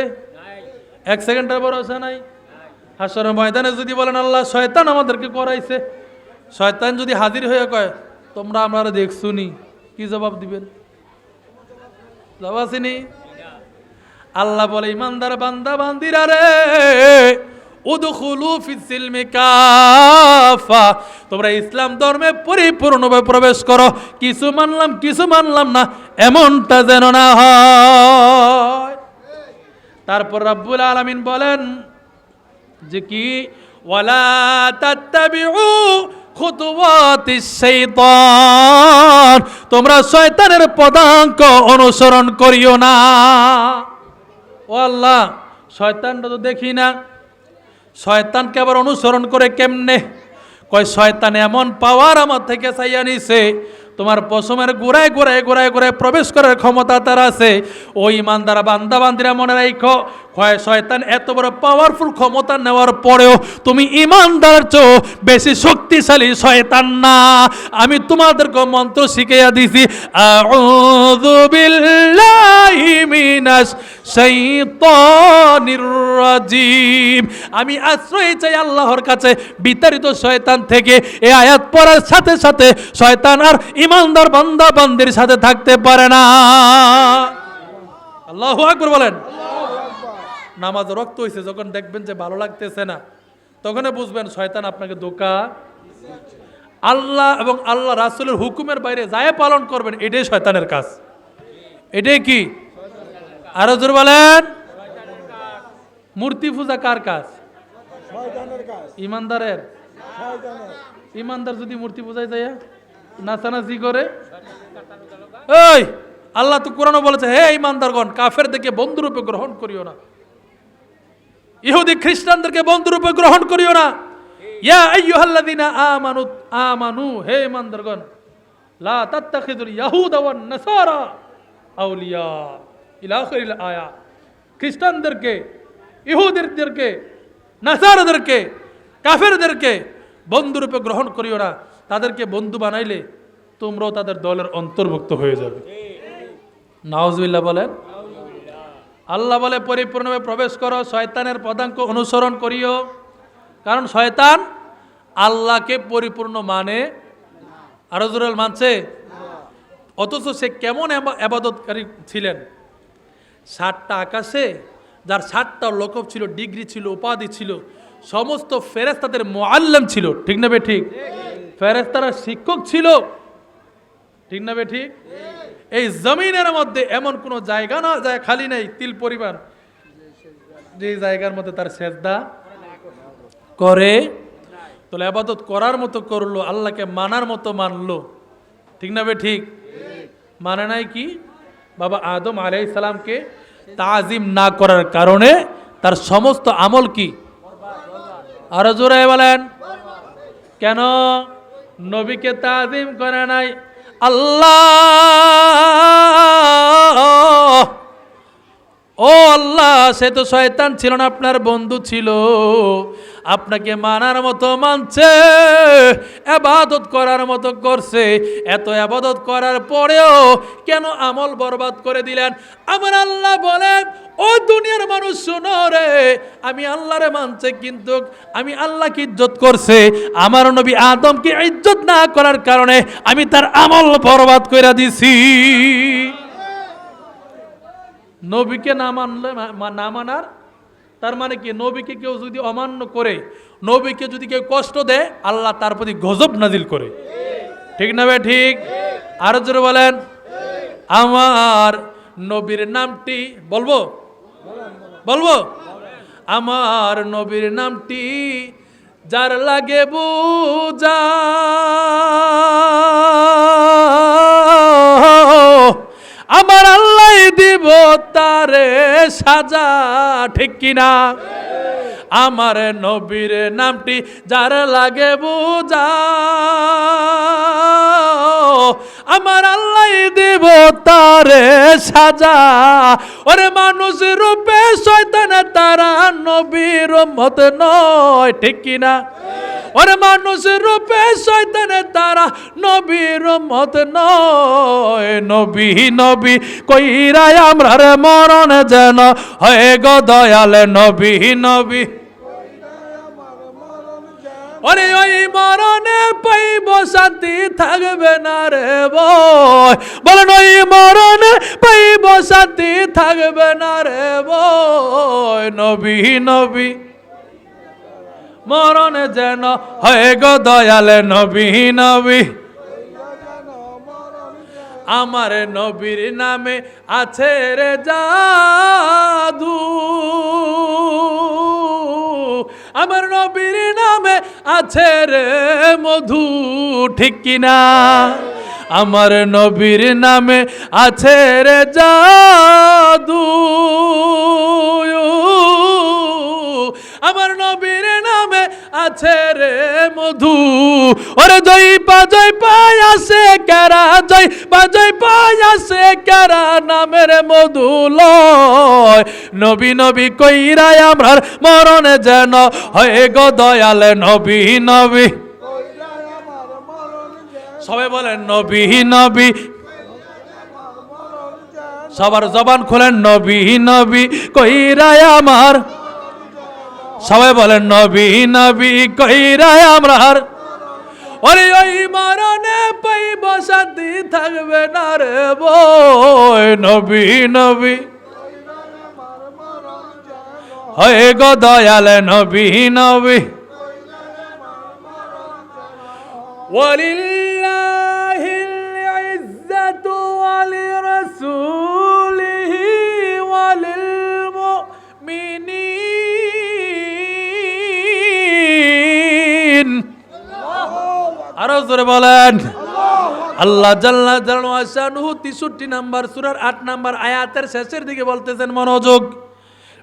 1 সেকেন্ডের ভরসা নাই। হাসরের ময়দানে যদি বলেন আল্লাহ শয়তান আমাদেরকে করাইছে, শয়তান যদি হাজির হয়ে কয় তোমরা আমরা দেখছুনি, কি জবাব দিবেন? জবাব আসেনি? আল্লাহ বলে, ইমানদার বান্দা বান্দিরা রে, উদখুলু ফিস সিলমি কাফা, তোমরা ইসলাম ধর্মে পরিপূর্ণভাবে প্রবেশ করো, কিছু মানলাম না এমনটা যেন না হয়। তারপর রব্বুল আলামিন বলেন যে কি, ওয়ালা তাত্তাবিউ খুতুওয়াতিশ শাইতান, তোমরা শয়তানের পদাঙ্ক অনুসরণ করিও না। ও আল্লাহ, শয়তানটা তো দেখি না, শয়তানকে আবার অনুসরণ করে কেমনে? কয় শয়তান এমন পাওয়ার আমার থেকে চাইয়া নিছে, তোমার পশমের গোড়ায় গোড়ায় গোড়ায় গোড়ায় প্রবেশ করার ক্ষমতা তার আছে। ওই ইমানদার বান্দা বান্দিরা মনে রাখো, শয়তান এত বড় পাওয়ারফুল ক্ষমতা নেওয়ার পরেও তুমি ইমানদার চেয়েও বেশি শক্তিশালী শয়তান না। আমি তোমাদেরকে মন্ত্র শিখিয়ে দিছি, আউযু বিল্লাহি মিনাশ শাইতানির রাজিম। আমি আশ্রয় চাই আল্লাহর কাছে বিতাড়িত শয়তান থেকে। এই আয়াত পড়ার সাথে সাথে শয়তান আর ইমানদার বান্দা বান্দির সাথে থাকতে পারে না। আল্লাহু আকবার বলেন। নামাজ রক্ত হয়েছে যখন দেখবেন যে ভালো লাগতেছে না, তখনই বুঝবেন শয়তান আপনাকে ধোঁকা। আল্লাহ এবং আল্লাহ রাসূলের হুকুমের বাইরে যায় পালন করবেন, এটাই শয়তানের কাজ। এটাই কি? আরো জোর বলেন। মূর্তি পূজা কার কাজ? ইমানদারের। ইমানদার যদি মূর্তি পূজায় যায় নাচানাচি করে, এই আল্লাহ তো কোরআনে বলেছে, হে ইমানদারগণ, কাফেরদেরকে বন্ধুরূপে গ্রহণ করিও না, ইহুদি খ্রিস্টানদেরকে বন্ধুরূপে গ্রহণ করিও না। ইয়া আইয়ুহাল্লাযীনা আমানু, হে ইমানদারগণ, লা তাত্তাখিযুল ইয়াহুদা ওয়ান নাসারা আউলিয়া ইলা আখিরিল আয়া। খ্রিস্টানদেরকে, ইহুদিদেরকে, নাসারাদেরকে, কাফেরদেরকে বন্ধুরূপে গ্রহণ করিও না। তাদেরকে বন্ধু বানাইলে তোমরাও তাদের দলের অন্তর্ভুক্ত হয়ে যাবে। নাউজুবিল্লাহ বলেন। আল্লাহ বলে পরিপূর্ণভাবে প্রবেশ করো, শয়তানের পদাঙ্ক অনুসরণ করিও। কারণ শয়তান আল্লাহকে পরিপূর্ণ মানে, আরো জোরে মানছে। অথচ সে কেমন ইবাদতকারী ছিলেন? 7টা আকাশে যার 7টা লকব ছিল, ডিগ্রি ছিল, উপাধি ছিল, সমস্ত ফেরেশতাদের মুআল্লিম ছিল, ঠিক না বে ঠিক? ফেরেশতারা শিক্ষক ছিল, ঠিক না বে ঠিক? এই জমিনের মধ্যে এমন কোন জায়গা না যায় খালি নাই তিল পরিমাণ যে জায়গার মধ্যে তার সেজদা করে। তাহলে ইবাদত করার মতো করলো, আল্লাহকে মানার মতো মানলো, ঠিক না বে ঠিক? মানে নাই কি? বাবা আদম আলাইহিস সালামকে তাজিম না করার কারণে তার সমস্ত আমল কি? আরো জোরে বলেন। কেন? নবীকে তাজিম করে নাই। আল্লাহ, ও আল্লাহ, সে তো শয়তান ছিল না, আপনার বন্ধু ছিল, আপনাকে মানার মতো মানছে, ইবাদত করার মতো করছে। এত ইবাদত করার পরেও কেন আমল বরবাদ করে দিলেন? আমার আল্লাহ বলেন, ও দুনিয়ার মানুষ শোনো রে, আমি আল্লাহরে মানছে কিন্তু আমি আল্লাহকে ইজ্জত করছে। আমার নবী আদমকে ইজ্জত না করার কারণে আমি তার আমল বরবাদ করে দিছি। নবীকে না মানলে, না মানার তার মানে কি? নবীকে কেউ যদি অমান্য করে, নবীকে যদি কেউ কষ্ট দেয়, আল্লাহ তার প্রতি গজব নাজিল করে, ঠিক না ভাই ঠিক? আরো জোরে বলেন। আমার নবীর নামটি বলবো, বলবো, আমার নবীর নামটি যার লাগে বুঝা, আমার আল্লাহ দিব তারে সাজা, ঠিক কিনা? আমার নবীর নামটি যার লাগে বুঝা, আমার আল্লাহ দিব তারে সাজা। ওরে মানুষ রূপে শয়তানে তারা নবীর উম্মত নয়, ঠিক কিনা? ওরে মানুষ রূপে শয়তানে তারা নবীর উম্মত নয়। নবী নবী কইরা আমরার মরণ যেন হয় গো দয়াল, নবী নবী। ওরে ওই মরণে পাইব শান্তি, থাকবে না রে বয়। বলেন ওই মরণে পাইব শান্তি, থাকবে না রে বয়। নবী নবী মরণে যেন হয় গো দয়াল, নবী নবী। আমার নবীর নামে আছে রে জাদু, আমার নবীর নামে আছে রে মধু, ঠিক কিনা? আমার নবীর নামে আছে রে জাদু, আমার নবীর নামে আছে রে মধু, ওরে জয় পাই আসে কারা, জয় পাই আসে কারা, নামের মধু লয়। নবী নবী কইরা আমরার মরণে যেন হয়ে গো দয়াল নবী নবী। সবাই বলেন নবী নবী, সবার জবান খোলেন নবী নবী কইরা আমার, সবাই বলেন নবী নবী কইরা আমরার, ওরে ওই মরণে পাইব শান্তি থাকবে না রে বই। নবী নবী হয়ে গো দয়াল নবী নবী। ওয়ালিল্লাহিল ইজ্জাতু ওয়ালিরাসূলিহি ওয়ালিল মুমিনিন। আরো জোরে বলেন আল্লাহ জাল্লা জালালুহু শানুহু 63 নম্বর সূরার 8 নম্বর আয়াতের শেষের দিকে বলতেছেন, মনোযোগ,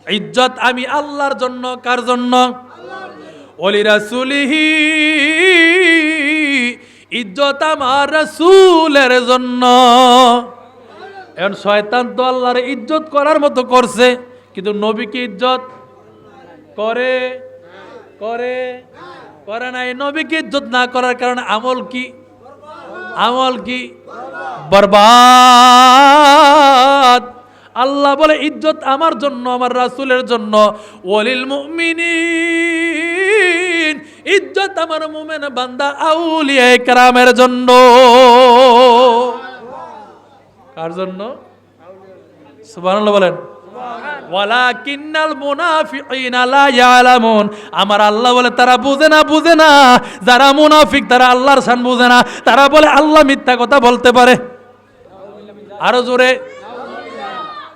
ইজ্জত আমি আল্লাহর জন্য, কার জন্য? ওলি রাসূলিহি, ইজ্জত আমার রাসূলের জন্য। এখন শয়তান তো আল্লাহর ইজ্জত করার মতো করছে, কিন্তু নবীকে ইজ্জত করে করে করে নাই। নবীকে ইজ্জত না করার কারণে আমল কি? আমল কি? বরবাদ। আল্লাহ বলে ইজ্জত আমার জন্য, আমার রাসূলের জন্য। ওয়ালিল মুমিনিন, ইজ্জত আমার মুমিন বান্দা আউলিয়া কেরামের জন্য। কার জন্য? সুবহানাল্লাহ বলেন। ওয়ালাকিন্নাল মুনাফিকিনা লা ইয়ালামুন, আমার আল্লাহ বলে তারা বুঝে না। যারা মুনাফিক তারা আল্লাহর শান বুঝে না। তারা বলে আল্লাহ মিথ্যা কথা বলতে পারে। আরো জোরে।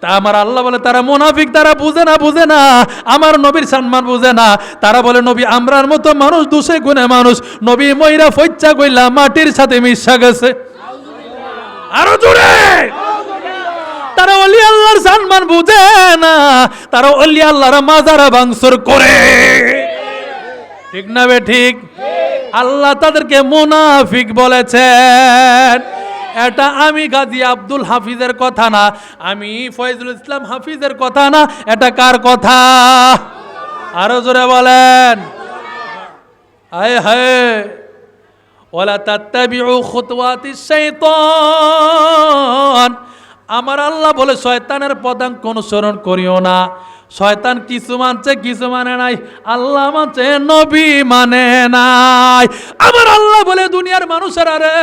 তা আমার আল্লাহ বলে তারা মুনাফিক, তারা বুঝে না, আমার নবীর সম্মান বুঝে না। তারা বলে নবী আমরার মতো মানুষ, দোষে গুণে মানুষ। নবী ময়রা ফইচ্চা কইলা মাটির সাথে মিশা গেছে। আরো জোরে। তারা ওলি আল্লাহর সম্মান বুঝে না, তারা ওলি আল্লাহর মাজার ভাঙচুর করে। ঠিক না বে ঠিক? আল্লাহ তাদেরকে মুনাফিক বলেছেন। এটা আমি গাজী আব্দুল হাফিজের কথা না, আমি ফয়জুল ইসলাম হাফিজের কথা না। এটা কার কথা? আরো জোরে বলেন। হায় হায়। ওয়ালা তাত্তাবিউ খুতুওয়াতিশ শাইতান, আমার আল্লাহ বলে শয়তানের পদাঙ্ক অনুসরণ করিও না। শয়তান কিছু মানছে, কিছু মানে নাই। আল্লাহ মানছে, নবী মানে নাই। আমার আল্লাহ বলে দুনিয়ার মানুষের আরে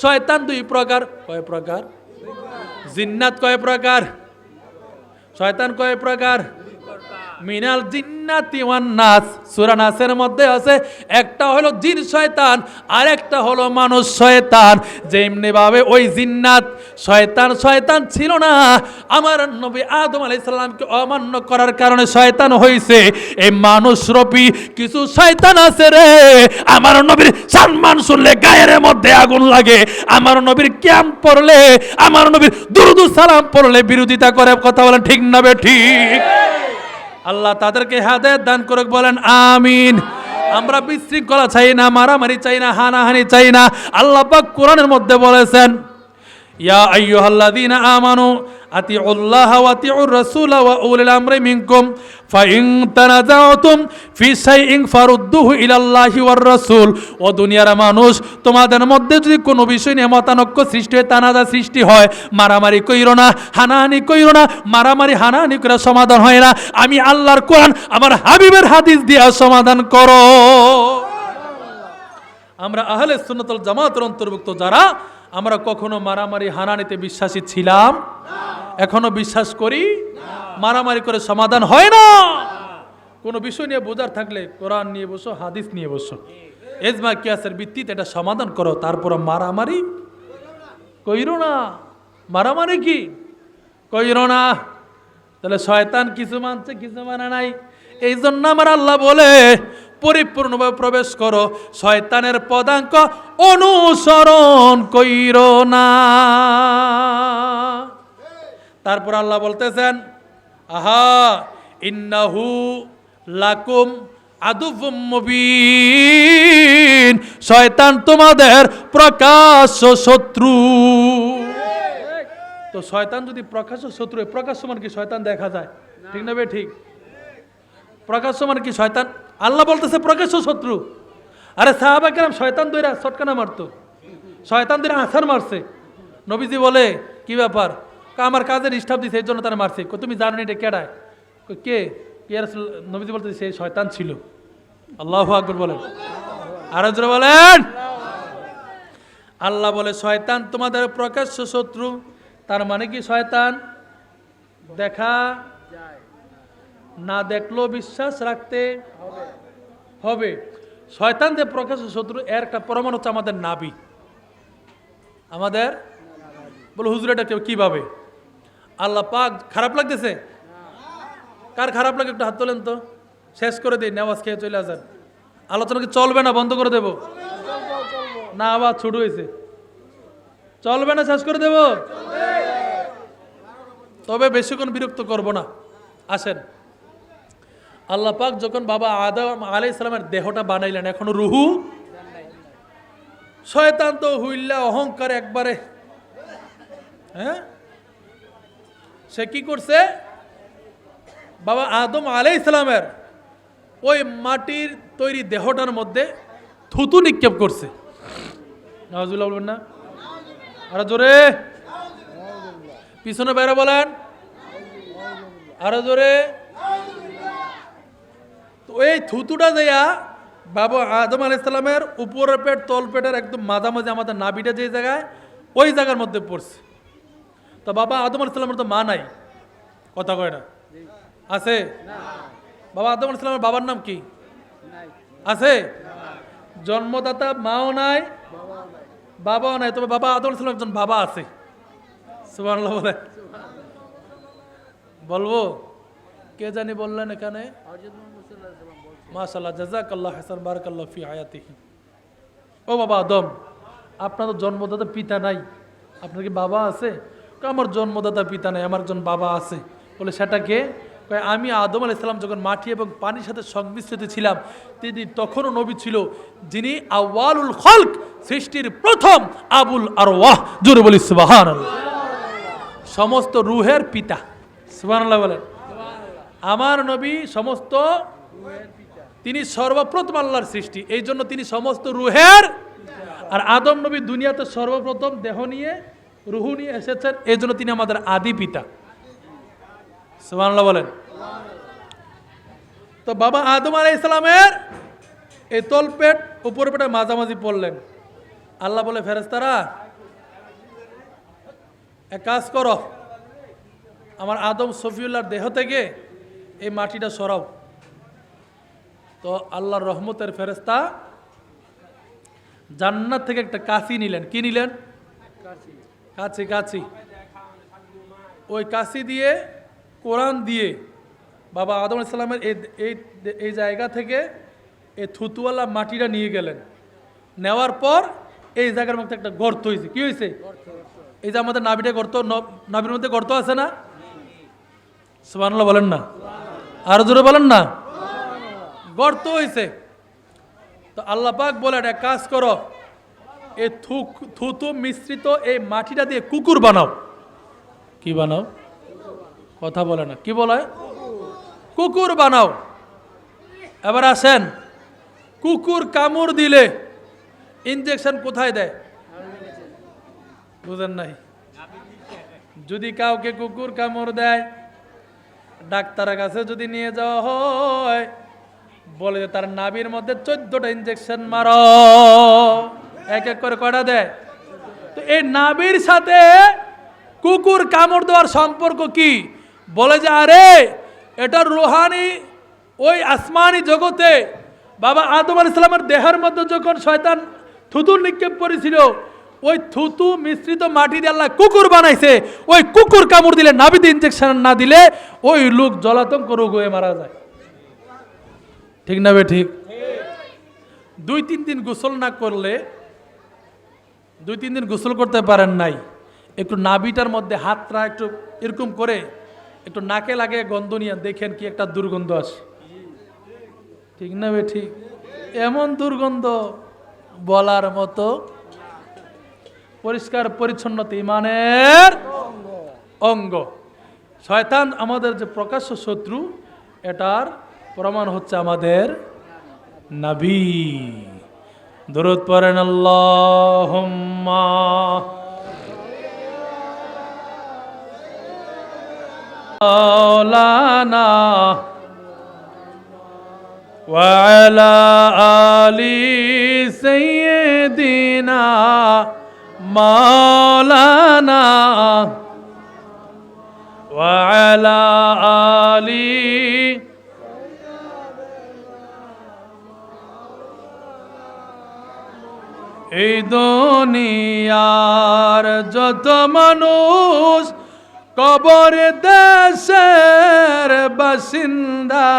শয়তান দুই প্রকার। কয় প্রকার? জিন্নাত কয় প্রকার? শয়তান কয় প্রকার? মিনাল জিন্নাতি ওয়ান নাস, সূরা নাসের মধ্যে আছে। একটা হলো জিন শয়তান, আর একটা হলো মানুষ শয়তান। যেমনি ভাবে ওই জিন্নাত শয়তান ছিল না, আমার নবী আদম আলাইহিস সালামকে অমান্য করার কারণে শয়তান হইছে। এই মানুষ রূপী কিছু শয়তান আছে রে, আমার নবীর সম্মান শুনলে গায়ের মধ্যে আগুন লাগে। আমার নবীর কিয়াম পড়লে, আমার নবীর দুরূদ সালাম পড়লে বিরোধিতা করে। কথা বলেন ঠিক না বে ঠিক? আল্লাহ তাদেরকে হেদায়েত দান করুক, বলেন আমিন। আমরা বিশৃঙ্খলা চাই না, মারামারি চাই না, হানাহানি চাই না। আল্লাহ পাক কোরআনের মধ্যে বলেছেন, ইয়া আইয়ুহাল্লাযীনা আমানু আতিউল্লাহা ওয়া আতিউর রাসূলা ওয়া উলিল আমরি মিনকুম ফাইন তানাযাতুম ফি শাইইন ফারুদ্দুহু ইলাল্লাহি ওয়ার রাসূল। ও দুনিয়ার মানুষ, তোমাদের মধ্যে যদি কোনো বিষয় নিয়ে মতানৈক্য সৃষ্টি হয়, তানাজা সৃষ্টি হয়, মারামারি কইরো না, হানাহানি কইরো না। মারামারি হানাহানি করে সমাধান হয় না। আমি আল্লাহর কোরআন, আমার হাবিবের হাদিস দিয়ে সমাধান করো। আমরা আহলে সুন্নাত ওয়াল জামাতের অন্তর্ভুক্ত যারা, আমরা কখনো মারামারি হানানিতে বিশ্বাসী ছিলাম না, এখনো বিশ্বাস করি না। মারামারি করে সমাধান হয় না। কোনো বিষয় নিয়ে বোঝার থাকলে কোরআন নিয়ে বসো, হাদিস নিয়ে বসো, ইজমা কিয়াসের ভিত্তিতে এটা সমাধান করো। তারপর মারামারি কইরো না। মারামারি কি কইরো না। তাহলে শয়তান কিছু মানছে, কিছু মানে নাই। এই জন্য আমার আল্লাহ বলে পরিপূর্ণভাবে প্রবেশ করো, শয়তানের পদাঙ্ক অনুসরণ কইরো না। তারপর আল্লাহ বলতেছেন, আহা ইন্নাহু লাকুম আদুউম মুবিন, শয়তান তোমাদের প্রকাশ্য শত্রু। তো শয়তান যদি প্রকাশ্য শত্রু, প্রকাশ্য মানে কি শয়তান দেখা যায়, ঠিক না বে ঠিক? প্রকাশ্য মানে কি শয়তান, আল্লাহ বলতেছে প্রকাশ্য শত্রু। আরে সাহাবা কেরাম শয়তান দইরা ছটকানা মারতো, শয়তান দইরা আছাড় মারছে। নবীজি বলে কি ব্যাপার? আমার কাজের স্টাফ দিছে এই জন্য তারা মারছে। তুমি জানো এটা কেডায়? কে? নবীজি বলতে সে শয়তান ছিল। আল্লাহু আকবার বলেন, আর জোরে বলেন। আল্লাহ বলে শয়তান তোমাদের প্রকাশ্য শত্রু। তার মানে কি শয়তান দেখা না দেখলেও বিশ্বাস রাখতে হবে। শয়তান যে প্রকাশ্য শত্রু এর একটা প্রমাণ হচ্ছে আমাদের নাবি। আমাদের বলে হুজুর এটা কেউ কিভাবে? আল্লাহ পাক খারাপ লাগতেছে? কার খারাপ লাগে একটু হাত তোলেন তো, শেষ করে দিই, নেওয়াজ খেয়ে চলে আসেন। আলোচনা কি চলবে না বন্ধ করে দেব? না আবার ছোট হয়েছে, চলবে না শেষ করে দেব? তবে বেশিক্ষণ বিরক্ত করব না। আসেন, আল্লাহ পাক যখন বাবা আদম আলাইহিস সালামের দেহটা বানাইলেন, এখনো রুহু, শয়তান তো হুইল্লা অহংকার একবারে, হ্যাঁ, সে কি করছে? বাবা আদম আলাইহিস সালামের ওই মাটির তৈরি দেহটার মধ্যে থুতু নিক্ষেপ করছে। নাউজুবিল্লাহ বলবেন না? আরো জোরে, পিছনে বাইরে বলেন, আরো জোরে। তো এই থুতুটা দেয়া বাবা আদম আলাইহিস সালামের উপরের পেট তল পেটের একদম মাঝামাঝি আমাদের নাভিটা যে জায়গায়, ওই জায়গার মধ্যে পড়ছে। তো বাবা আদম আলাইহিস সালামের তো মা নাই, কথা কয় না, আছে? বাবা আদম আলাইহিস সালামের বাবার নাম কি আছে? জন্মদাতা মাও নাই, বাবাও নাই, তবে বাবা আদম আলাইহিস সালামের একজন বাবা আছে। সুবহানাল্লাহ বলে, বলবো? কে জানি বললেন এখানে? মাশাআল্লাহ, জাযাকাল্লাহ হাসান, বারাকাল্লাহ ফি হায়াতিহি। ও বাবা আদম, আপনার তো জন্মদাতা পিতা নাই, আপনার কি বাবা আছে? আমার জন্মদাতা পিতা নাই, আমার একজন বাবা আছে। বলে সেটা কে? আমি আদম আলাইহিস সালাম যখন মাটি এবং পানির সাথে সংমিশ্রিত ছিলাম, তিনি তখনও নবী ছিল, যিনি আউয়ালুল খলক, সৃষ্টির প্রথম আবুল আরওয়াহ। জোরে বলি সুবহানাল্লাহ। সমস্ত রূহের পিতা। সুবহানাল্লাহ বলেন। আমার নবী সমস্ত, তিনি সর্বপ্রথম আল্লাহর সৃষ্টি, এই জন্য তিনি সমস্ত রূহের। আর আদম নবী দুনিয়াতে সর্বপ্রথম দেহ নিয়ে, রুহু নিয়ে এসেছেন, এই জন্য তিনি আমাদের আদি পিতা। সুবহানাল্লাহ বলেন। তো বাবা আদম আলাইহিস সালামের এই তলপেট উপর পেটে মাঝামাঝি পড়লেন। আল্লাহ বলে ফেরেশতারা এক কাজ করো, আমার আদম সফিউল্লাহর দেহ থেকে এই মাটিটা সরাও। তো আল্লাহর রহমতের ফেরেশতা জান্নাত থেকে একটা কাঁচি নিলেন। কি নিলেন? কাঁচি। কাঁচি, ওই কাঁচি দিয়ে, কোরআন দিয়ে বাবা আদম আলাইহিস সালামের এই জায়গা থেকে এই থুতুওয়ালা মাটিটা নিয়ে গেলেন। নেওয়ার পর এই জায়গার মধ্যে একটা গর্ত হয়েছে। কি হয়েছে? এই যে আমাদের নাভিটা গর্ত, নাভির মধ্যে গর্ত আছে না? সুবহানাল্লাহ বলেন না, আরো জোরে বলেন না। গর্ত হয়েছে। তো আল্লাহ পাক বলে এক কাজ করো, এই থুতু মিশ্রিত এই মাটিটা দিয়ে কুকুর বানাও। কি বানাও? কথা বলে না, কি বলে? কুকুর বানাও। এবার আসেন, কুকুর কামড় দিলে ইনজেকশন কোথায় দেয়? বুঝেন নাই? যদি কাউকে কুকুর কামড় দেয়, ডাক্তারের কাছে যদি নিয়ে যাওয়া হয়, বলে যে তার নাভির মধ্যে 14টা ইনজেকশন মারো। এক এক করে কয়টা দেয়? তো এই নাভির সাথে কুকুর কামড় দেওয়ার সম্পর্ক কি? বলে যে আরে এটা রুহানি, ওই আসমানি জগতে বাবা আদম আলাইহিস সালামের দেহের মধ্যে যখন শয়তান থুতু নিক্ষেপ করেছিল, ওই থুতু মিশ্রিত মাটি দিয়ে আল্লাহ কুকুর বানাইছে। ওই কুকুর কামড় দিলে, নাভিতে ইনজেকশন না দিলে ওই লোক জলাতঙ্ক রোগ হয়ে মারা যায়। ঠিক না বে ঠিক? 2-3 দিন গোসল না করলে, 2-3 দিন গোসল করতে পারেন নাই, একটু নাভিটার মধ্যে হাতটা একটু এরকম করে একটু নাকে লাগে গন্ধ নিয়ে দেখেন কি একটা দুর্গন্ধ আসে। ঠিক না বে ঠিক? এমন দুর্গন্ধ বলার মতো। পরিষ্কার পরিচ্ছন্নতা ইমানের অঙ্গ। শয়তান আমাদের যে প্রকাশ্য শত্রু, এটার প্রমাণ হচ্ছে আমাদের নবী। দরুদ পড়েন আল্লাহুম্মা মাওলানা ওয়া আলা আলি সাইয়্যিদিনা মাওলানা ওয়া আলা আলি এই দুনিয়ার যত মানুষ কবর দেশের বাসিন্দা,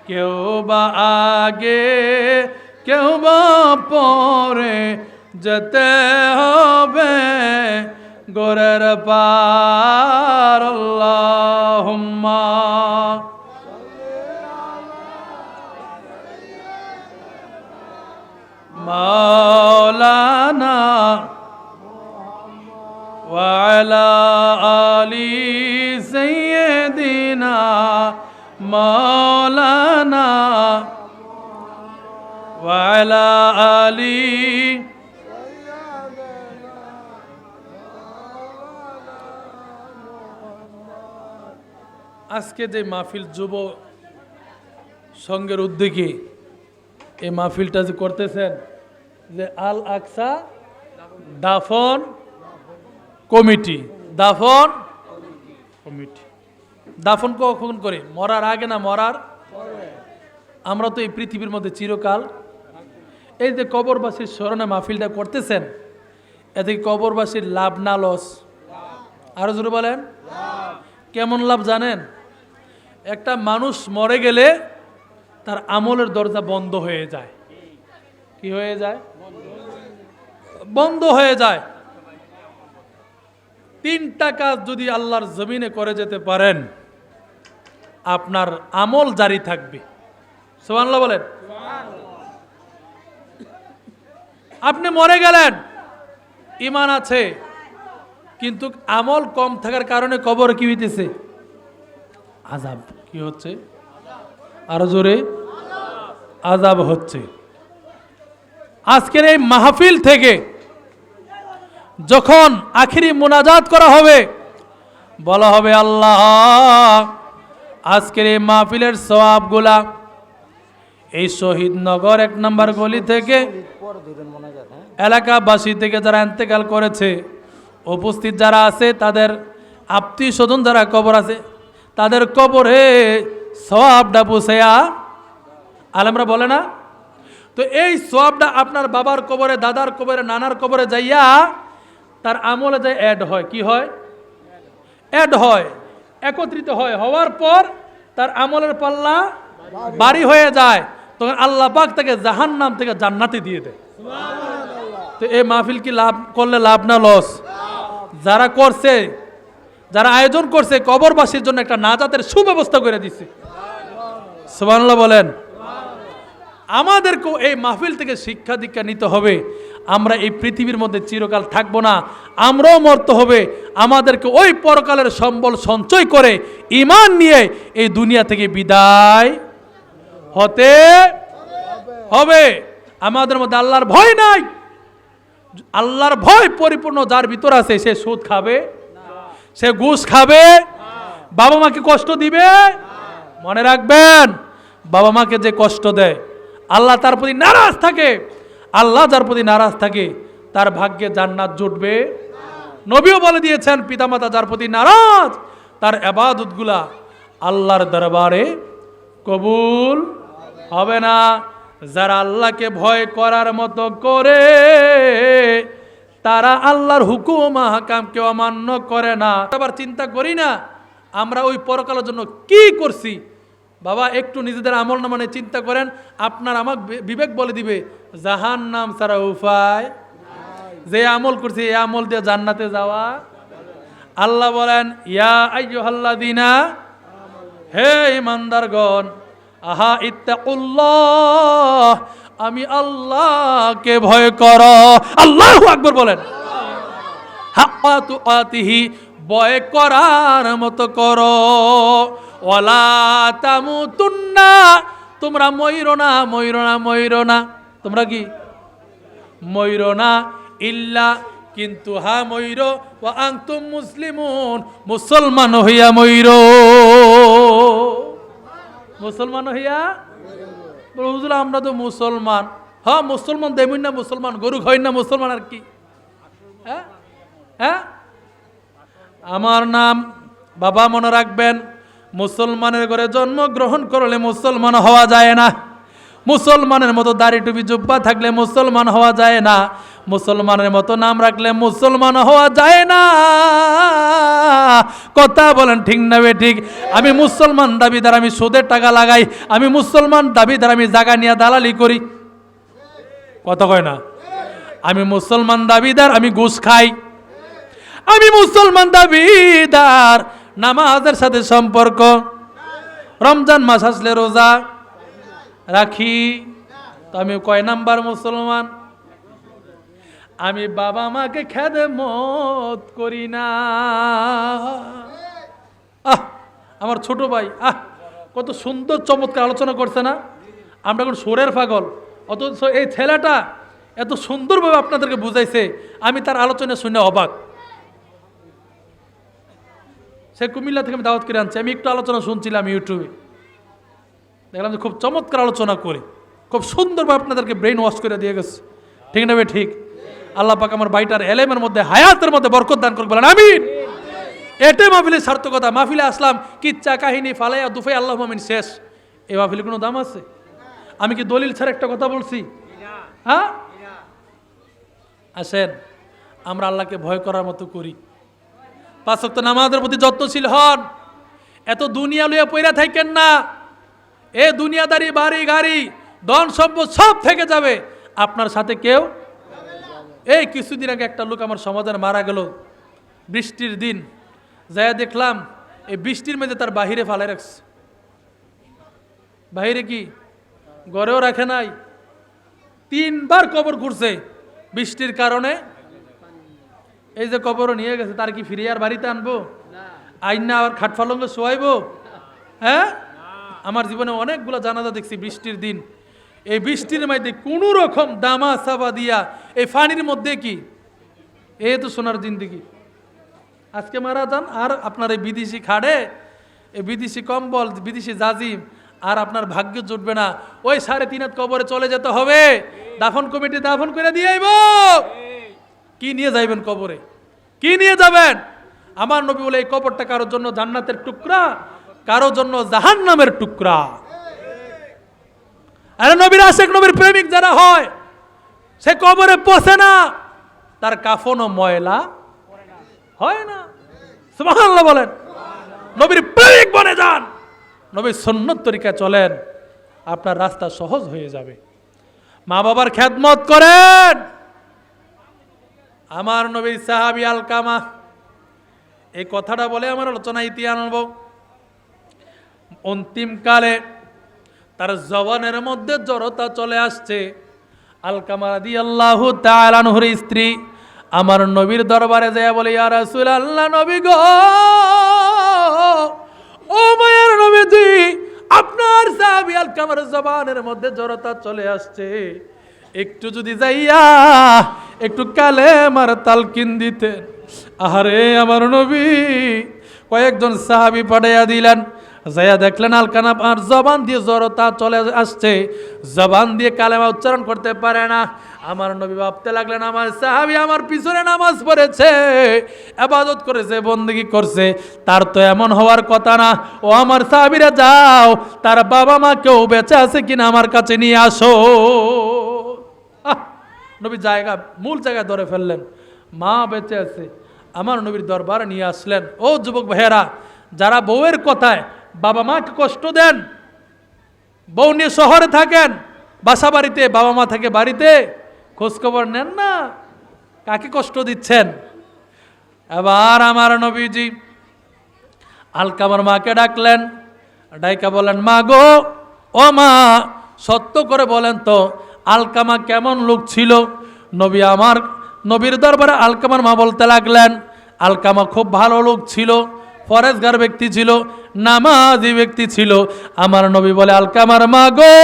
কেউ বা আগে কেউ বা পরে যেতে হবে গোরের পার। আল্লাহুম্মা মাওলানা ওয়া আলা আলি সাইয়্যিদিনা মাওলানা ওয়া আলা আলি। আজকে যে মাহফিল যুব সংঘের উদ্যোগে এই মাহফিলটা যে করতেছেন, যে আল আকসা দাফন কমিটি, দাফন কমিটি। দাফন কখন করে? মরার আগে না মরার? আমরা তো এই পৃথিবীর মধ্যে চিরকাল। এই যে কবরবাসীর স্মরণে মাহফিলটা করতেছেন, এতে কবরবাসীর লাভ না লস? আরো জোরে বলেন। কেমন লাভ জানেন? একটা মানুষ মরে গেলে তার আমলের দরজা বন্ধ হয়ে যায়। কি হয়ে যায়? বন্ধ হয়ে যায়। 3টা কাজ যদি আল্লাহর জমিনে করে যেতে পারেন, আপনার আমল জারি থাকবে। সুবহানাল্লাহ বলেন। আপনি মরে গেলেন, ঈমান আছে, কিন্তু আমল কম থাকার কারণে কবরে কি হইতেছে? আযাব। কি হচ্ছে? আরো জোরে, আযাব হচ্ছে। আজকের এই মাহফিল থেকে যখন আখিরি মুনাজাত করা হবে, বলা হবে আল্লাহ আজকের এই মাহফিলের সওয়াবগুলা এই শহীদনগর 1 নম্বর গলি থেকে এলাকাবাসী থেকে যারা ইন্তেকাল করেছে, উপস্থিত যারা আছে, তাদের আত্মীয় স্বজন যারা কবর আছে, তাদের কবরে সওয়াবটা পৌঁছায়া, আলেমরা বলে না? তো এই সওয়াবটা আপনার বাবার কবরে, দাদার কবরে, নানার কবরে যাইয়া তার আমলে যায় অ্যাড হয়। কি হয়? অ্যাড হয়, একত্রিত হয়। হওয়ার পর তার আমলের পাল্লা ভারী হয়ে যায়। তখন আল্লাহ পাক তাকে জাহান্নাম থেকে জান্নাতে দিয়ে দেয়। তো এই মাহফিল কি লাভ করলে লাভ না লস? যারা করছে, যারা আয়োজন করছে, কবরবাসীর জন্য একটা নাজাতের সুব্যবস্থা করে দিচ্ছে। সুবহানাল্লাহ বলেন। আমাদেরকেও এই মাহফিল থেকে শিক্ষা দীক্ষা নিতে হবে। আমরা এই পৃথিবীর মধ্যে চিরকাল থাকবো না, আমরাও মরতে হবে। আমাদেরকে ওই পরকালের সম্বল সঞ্চয় করে ঈমান নিয়ে এই দুনিয়া থেকে বিদায় হতে হবে। আমাদের মধ্যে আল্লাহর ভয় নাই। আল্লাহর ভয় পরিপূর্ণ যার ভিতর আছে, সে সুদ খাবে, সে ঘুষ খাবে, বাবা মাকে কষ্ট দিবে। মনে রাখবেন, বাবা মাকে যে কষ্ট দেয়, আল্লাহ তার প্রতি নারাজ থাকে। আল্লাহ যার প্রতি নারাজ থাকে, তার ভাগ্যে জান্নাত জুটবে। নবীও বলে দিয়েছেন, পিতামাতা যার প্রতি নারাজ, তার ইবাদতগুলা আল্লাহর দরবারে কবুল হবে না। যারা আল্লাহকে ভয় করার মতো করে, তারা আল্লাহর হুকুম আহকামকে অমান্য করে না। আবার চিন্তা করি না আমরা ওই পরকালের জন্য কি করছি। বাবা একটু নিজেদের আমল নামানে চিন্তা করেন। আপনার আমার বিবেক বলে দিবে জাহান্নাম ছাড়া উপায়। যে আমল করছি এই আমল দিয়ে জান্নাতে যাওয়া। আল্লাহ বলেন, ইয়া আইয়ুহাল্লাযীনা, হে ঈমানদারগণ, আহা ইত্তাকুল্লাহ, আমি আল্লাহকে ভয় করো। আল্লাহু আকবার বলেন। হাক্কা তুকাতিহি, ভয় করার মতো করো। ওয়ালা তামুতুন্না, তোমরা মইরো না, মইরো না, মইরো না। তোমরা কি মইরো না, ইল্লা কিন্তু হা মইরো, ওয়া আনতুম মুসলিমুন, মুসলমান হইয়া মইরো। মুসলমান হইয়া বলে, হুজুর আমরা তো মুসলমান। হ্যাঁ মুসলমান, দেমুন না মুসলমান, গরু খাই না মুসলমান, আর কি? হ্যাঁ হ্যাঁ, আমার নাম বাবা মনে রাখবেন, মুসলমানের ঘরে জন্মগ্রহণ করলে মুসলমান হওয়া যায় না। মুসলমানের মতো দাড়ি টুপি জুব্বা থাকলে মুসলমান হওয়া যায় না। মুসলমানের মতো নাম রাখলে মুসলমান হওয়া যায় না। কথা বলেন ঠিক না বে ঠিক? আমি মুসলমান দাবিদার, আমি সুদের টাকা লাগাই। আমি মুসলমান দাবিদার, আমি জায়গা নিয়ে দালালি করি। কথা কয় না? আমি মুসলমান দাবিদার, আমি ঘুষ খাই। আমি মুসলমান দাবিদার, নামাজের সাথে সম্পর্ক, রমজান মাস আসলে রোজা রাখি। তো আমি কয় নাম্বার মুসলমান? আমি বাবা মাকে খেদমত করি না। আমার ছোট ভাই কত সুন্দর চমৎকার আলোচনা করছে না? আমরা এখন সুরের পাগল, অথচ এই ছেলেটা এত সুন্দরভাবে আপনাদেরকে বুঝাইছে, আমি তার আলোচনা শুনে অবাক। সে কুমিল্লা থেকে আমি দাওয়াত করে আনছি, আমি একটু আলোচনা শুনছিলাম ইউটিউবে, দেখলাম যে খুব চমৎকার আলোচনা করে খুব সুন্দরভাবে আপনাদেরকে ব্রেন ওয়াশ করে দিয়ে গেছে। ঠিক না ভাই ঠিক? আল্লাহ পাক আমার বাইটার এলেমের মধ্যে, হায়াতের মধ্যে বরকত দান করুক, বলেন আমিন। এটাই মাহফিলের সার্থকতা। মাহফিলে আসলাম, কিচ্ছা কাহিনী ফালাইয়া দুফাই আল্লাহ মামিন শেষ। এই মাহফিলে কোনো দাম আছে? আমি কি দলিল ছাড়া একটা কথা বলছি? হ্যাঁ, আসেন আমরা আল্লাহকে ভয় করার মতো করি। 5 ওয়াক্ত নামাজের প্রতি যত্নশীল হন। এত দুনিয়া লইয়া পইরা থাকেন না। এ দুনিয়াদারি, বাড়ি গাড়ি, ধন সম্পদ সব থেকে যাবে, আপনার সাথে কেউ। এই কিছুদিন আগে একটা লোক আমার সমাজে মারা গেল, বৃষ্টির দিন যাইয়া দেখলাম এই বৃষ্টির মধ্যে তার বাহিরে ফালাই রাখছে। বাহিরে কি ঘরেও রাখে নাই, 3 বার কবর ঘুরছে বৃষ্টির কারণে। এই যে কবরও নিয়ে গেছে, তার কি ফিরে আর বাড়িতে আনবো? আইনা আবার খাট পালঙ্গে শোয়াইবো? হ্যাঁ, আমার জীবনে অনেকগুলো জানাজা দেখছি বৃষ্টির দিন। এই বৃষ্টির মধ্যে কোন রকম দামা সাবা দিয়া এই পানির মধ্যে কি, এই তো সোনার জিন্দিগি। আজকে মারা যান, আর আপনার এই বিদেশি খাড়ে, এই বিদেশি কম্বল, বিদেশি জাজিম, আর আপনার ভাগ্য জুটবে না। ওই 3.5 হাত কবরে চলে যেতে হবে, দাফন কমিটি দাফন করে দিয়ে আইব। কি নিয়ে যাইবেন কবরে? কি নিয়ে যাবেন? আমার নবী বলে এই কবরটা কারোর জন্য জান্নাতের টুকরা, কারোর জন্য জাহান্নামের টুকরা। আরে নবীর আশিক, নবীর প্রেমিক যারা হয়, সে কবরে পৌঁছে না, তার কাফনও ময়লা হয় না। সুবহানাল্লাহ বলেন। নবীর প্রেমিক বনে যান, নবীর সুন্নত তরিকায় চলেন, আপনার রাস্তা সহজ হয়ে যাবে। মা বাবার খেদমত করেন। আমার নবীর সাহাবী আলকামা এই কথাটা বলে আমার আলোচনা ইতি আনব। অন্তিমকালে তার জওয়ানের মধ্যে জড়তা চলে আসছে। আলকামা রাদিয়াল্লাহু তাআলা আনহুর স্ত্রী আমার নবীর দরবারে যায় বলে, ইয়া রাসূলুল্লাহ, নবী গো, ও মায়ের নবীজি, আপনার সাহাবী আলকামার জওয়ানের মধ্যে জড়তা চলে আসছে, একটু যদি যাইয়া একটু কালেমার তালকিন দিতেন। আহারে আমার নবী কয়েকজন সাহাবী পাঠাইয়া দিলেন। যাইয়া দেখলেন আলকানা আর জবান দিয়ে জড়তা চলে আসছে, জবান দিয়ে কালেমা উচ্চারণ করতে পারে না। আমার নবী ভাবতে লাগলেন, আমার সাহাবী আমার পিছনে নামাজ পড়েছে, ইবাদত করেছে, বন্দেগী করছে, তার তো এমন হওয়ার কথা না। ও আমার সাহাবীরা, যাও তার বাবা মা কেউ বেঁচে আছে কিনা আমার কাছে নিয়ে আসো। নবী জায়গা, মূল জায়গায় ধরে ফেললেন, মা বেঁচে আছে, আমার নবীর দরবারে নিয়ে আসলেন। ও যুবক ভাইয়েরা, যারা বউয়ের কথায় বাবা মাকে কষ্ট দেন, বউ নিয়ে শহরে থাকেন, বাসা বাড়িতে বাবা মা থাকে বাড়িতে, খোঁজখবর নেন না, কাকে কষ্ট দিচ্ছেন? এবার আমার নবীজি আলকামার মাকে ডাকলেন, ডাইকা বলেন, মা গো, ও মা সত্য করে বলেন তো আলকামা কেমন লোক ছিল? নবীর দরবারে আলকামার মা বলতে লাগলেন, আলকামা খুব ভালো লোক ছিল, ফরেজগার ব্যক্তি ছিল, নামাজি ব্যক্তি ছিল। আমার নবী বলে, আলকামার মা গো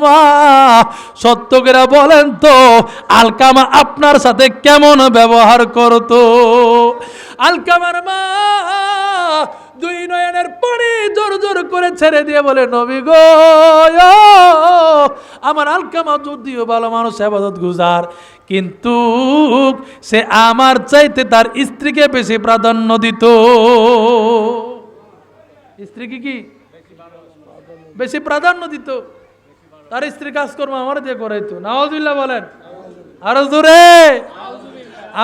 মা, সত্য করে বলেন তো আলকামা আপনার সাথে কেমন ব্যবহার করতো? আলকামার মা দুই নয়নের পানি জোর জোর করে ছেড়ে দিয়ে বলে, নবী গো, আমার আলকামা যদিও ভালো মানুষ, ইবাদত গুজার, কিন্তু সে আমার চাইতে তার স্ত্রীকে বেশি প্রাধান্য দিত। স্ত্রীকে কি বেশি প্রাধান্য দিত? তার স্ত্রী কাজকর্ম আমার দিয়ে করাইতো। নাউজুবিল্লাহ বলেন আরো জোরে।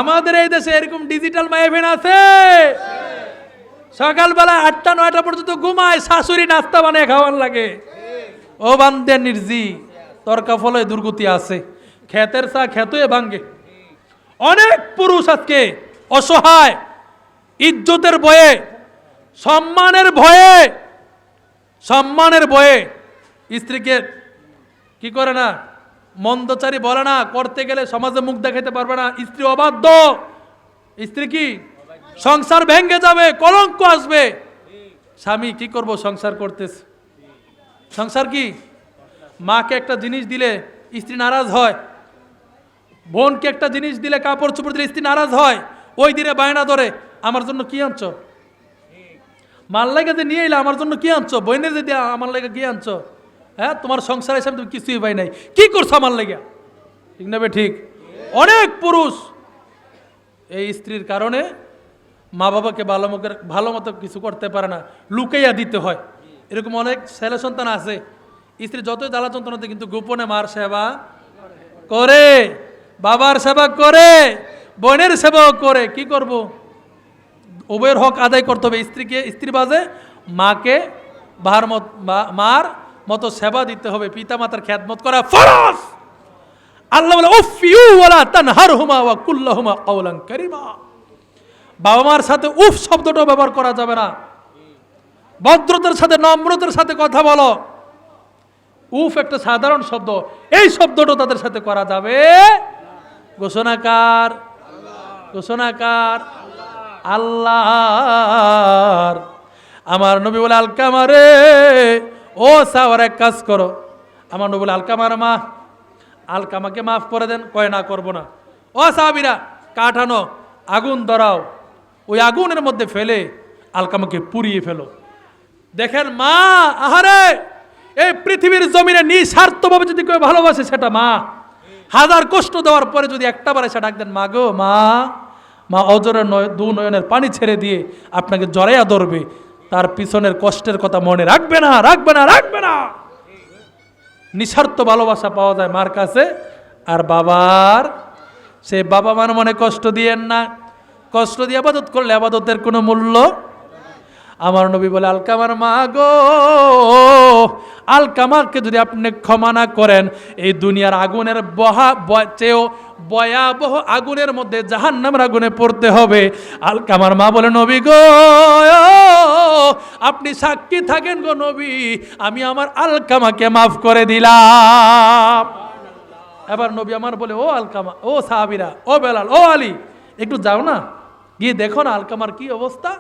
আমাদের এই দেশে এরকম ডিজিটাল মাহফিল আছে, সকালবেলা 8টা-9টা পর্যন্ত ঘুমায়, শাশুড়ি নাস্তা বানিয়ে খাওয়ার লাগে। ও বান্দে নির্জি, তরকা ফলে দুর্গতি আছে, ক্ষেতের চা খেতয়ে ভাঙ্গে। অনেক পুরুষ আজকে অসহায়, ইজ্জতের ভয়ে, সম্মানের ভয়ে স্ত্রীকে কি করে না, মন্দচারী বলে না, করতে গেলে সমাজে মুখ দেখাতে পারবে না, স্ত্রী অবাধ্য, স্ত্রী কি সংসার ভেঙে যাবে, কলঙ্ক আসবে। স্বামী কি করব, সংসার করতেছে, সংসার কি? মাকে একটা জিনিস দিলে স্ত্রী নারাজ হয়, বোনকে একটা জিনিস দিলে, কাপড় চোপড় দিলে স্ত্রী নারাজ হয়, ওই দিনে বায়না ধরে, আমার জন্য কি আনছো? মার লাগে যে নিয়ে এলে, আমার জন্য কি আনছো? বোনের যে দিয়া আমার লাগে কি আনছো? হ্যাঁ, তোমার সংসার হিসাবে তুমি কিছুই পাই নাই, কি করছো আমার লাগে? ঠিক না বে ঠিক? অনেক পুরুষ এই স্ত্রীর কারণে মা বাবাকে ভালো মতো কিছু করতে পারে না, লুকাইয়া দিতে হয়। এরকম অনেক ছেলে সন্তান আছে, স্ত্রী যতই জ্বালা যন্ত্রণাতে কিন্তু গোপনে মার সেবা করে, বাবার সেবা করে, বোনের সেবাও করে। কি করব? উভয়ের হক আদায় করতে হবে। স্ত্রী বাজে মাকে মার মতো সেবা দিতে হবে, পিতা মাতার খেদমত করা ফরজ। আল্লাহ বলে, উফিউ ওয়ালা তানহারহুমা ওয়া কুল্লাহুমা কাওলান কারীমা। বাবা মার সাথে উফ শব্দটাও ব্যবহার করা যাবে না, ভদ্রতার সাথে নম্রতার সাথে কথা বলো। উফ একটা সাধারণ শব্দ, এই শব্দটা তাদের সাথে করা যাবে। ঘোষণাকার আল্লাহর। আমার নবী বলে, আলকামা রে, ও সাওয়ার এক কাজ করো। আমার নবী বলে, আলকামার মা, আলকামাকে মাফ করে দেন। কয় না, করবো না। ও সাহাবীরা, কাঠ আনো, আগুন ধরাও, ওই আগুনের মধ্যে ফেলে আলকামাকে পুড়িয়ে ফেলো। দেখেন মা, আহারে, এই পৃথিবীর জমিনে নিঃস্বার্থভাবে যদি কেউ ভালোবাসে সেটা মা। হাজার কষ্ট দেওয়ার পরে যদি একটা বার এসে ডাক দেন, মা গো মা, মা অজরের দু নয়নের পানি ছেড়ে দিয়ে আপনাকে জড়াইয়া ধরবে, তার পিছনের কষ্টের কথা মনে রাখবে না। নিঃস্বার্থ ভালোবাসা পাওয়া যায় মার কাছে। আর বাবার, সে বাবা মার মনে কষ্ট দিয়েন না, কষ্ট দিয়ে আবাদত করলে আবাদতের কোনো মূল্য। আমার নবী বলে, আলকামার মা গো, আলকামাকে যদি আপনি ক্ষমা না করেন, এই দুনিয়ার আগুনের চেয়েও ভয়াবহ আগুনের মধ্যে জাহান্নামের আগুনে পড়তে হবে। আলকামার মা বলে, নবী গো, আপনি সাক্ষী থাকেন গো নবী, আমি আমার আলকামাকে মাফ করে দিলাম। এবার নবী আমার বলে, ও আলকামা, ও সাহাবীরা, ও বেলাল, ও আলী, একটু যাও না, গিয়ে দেখো না আলকামার কি অবস্থা।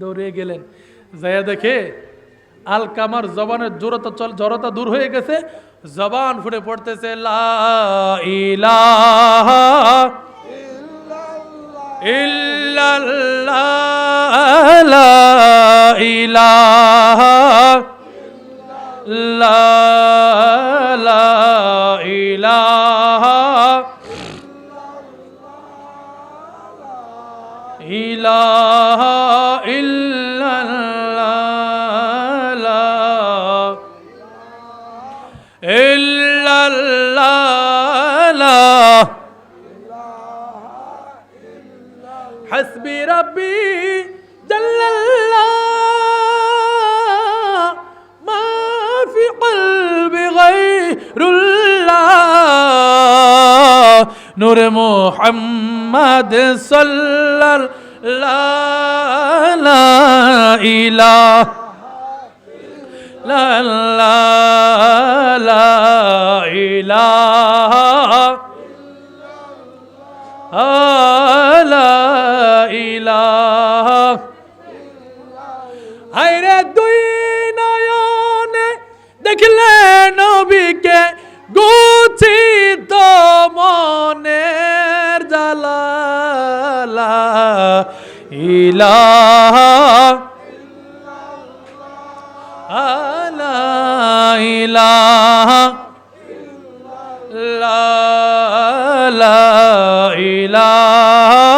দৌড়ে গেলেন, যাইয়া দেখে আলকামার জবানের জড়তা দূর হয়ে গেছে, জবান ফুটে পড়তেছে, লা ইলাহা ইল্লাল্লাহ, লা ইলাহা লা ইলাহা ইলাহা ইল্লাল্লাহ, ইল্লাল্লাহ, হাসবি রাব্বি জাল্লাল্লাহ, মা ফি কলবি গায়রুল্লাহ, নূরে মুহাম্মদ সাল্লাল্লাহু লা ইলাহা লা লা লা ইলাহা লা ইলাহা হায়রে দুই নয়নে দেখলে নবীকে গুছিত মনের জালা লা ইলাহা লা ইলাহা লা লা ইলাহা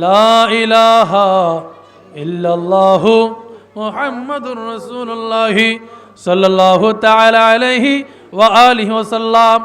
লা ইলাহা ইল্লাল্লাহু মুহাম্মাদুর রাসূলুল্লাহ সাল্লাল্লাহু তাআলা আলাইহি ওয়া আলিহি ওয়াসাল্লাম।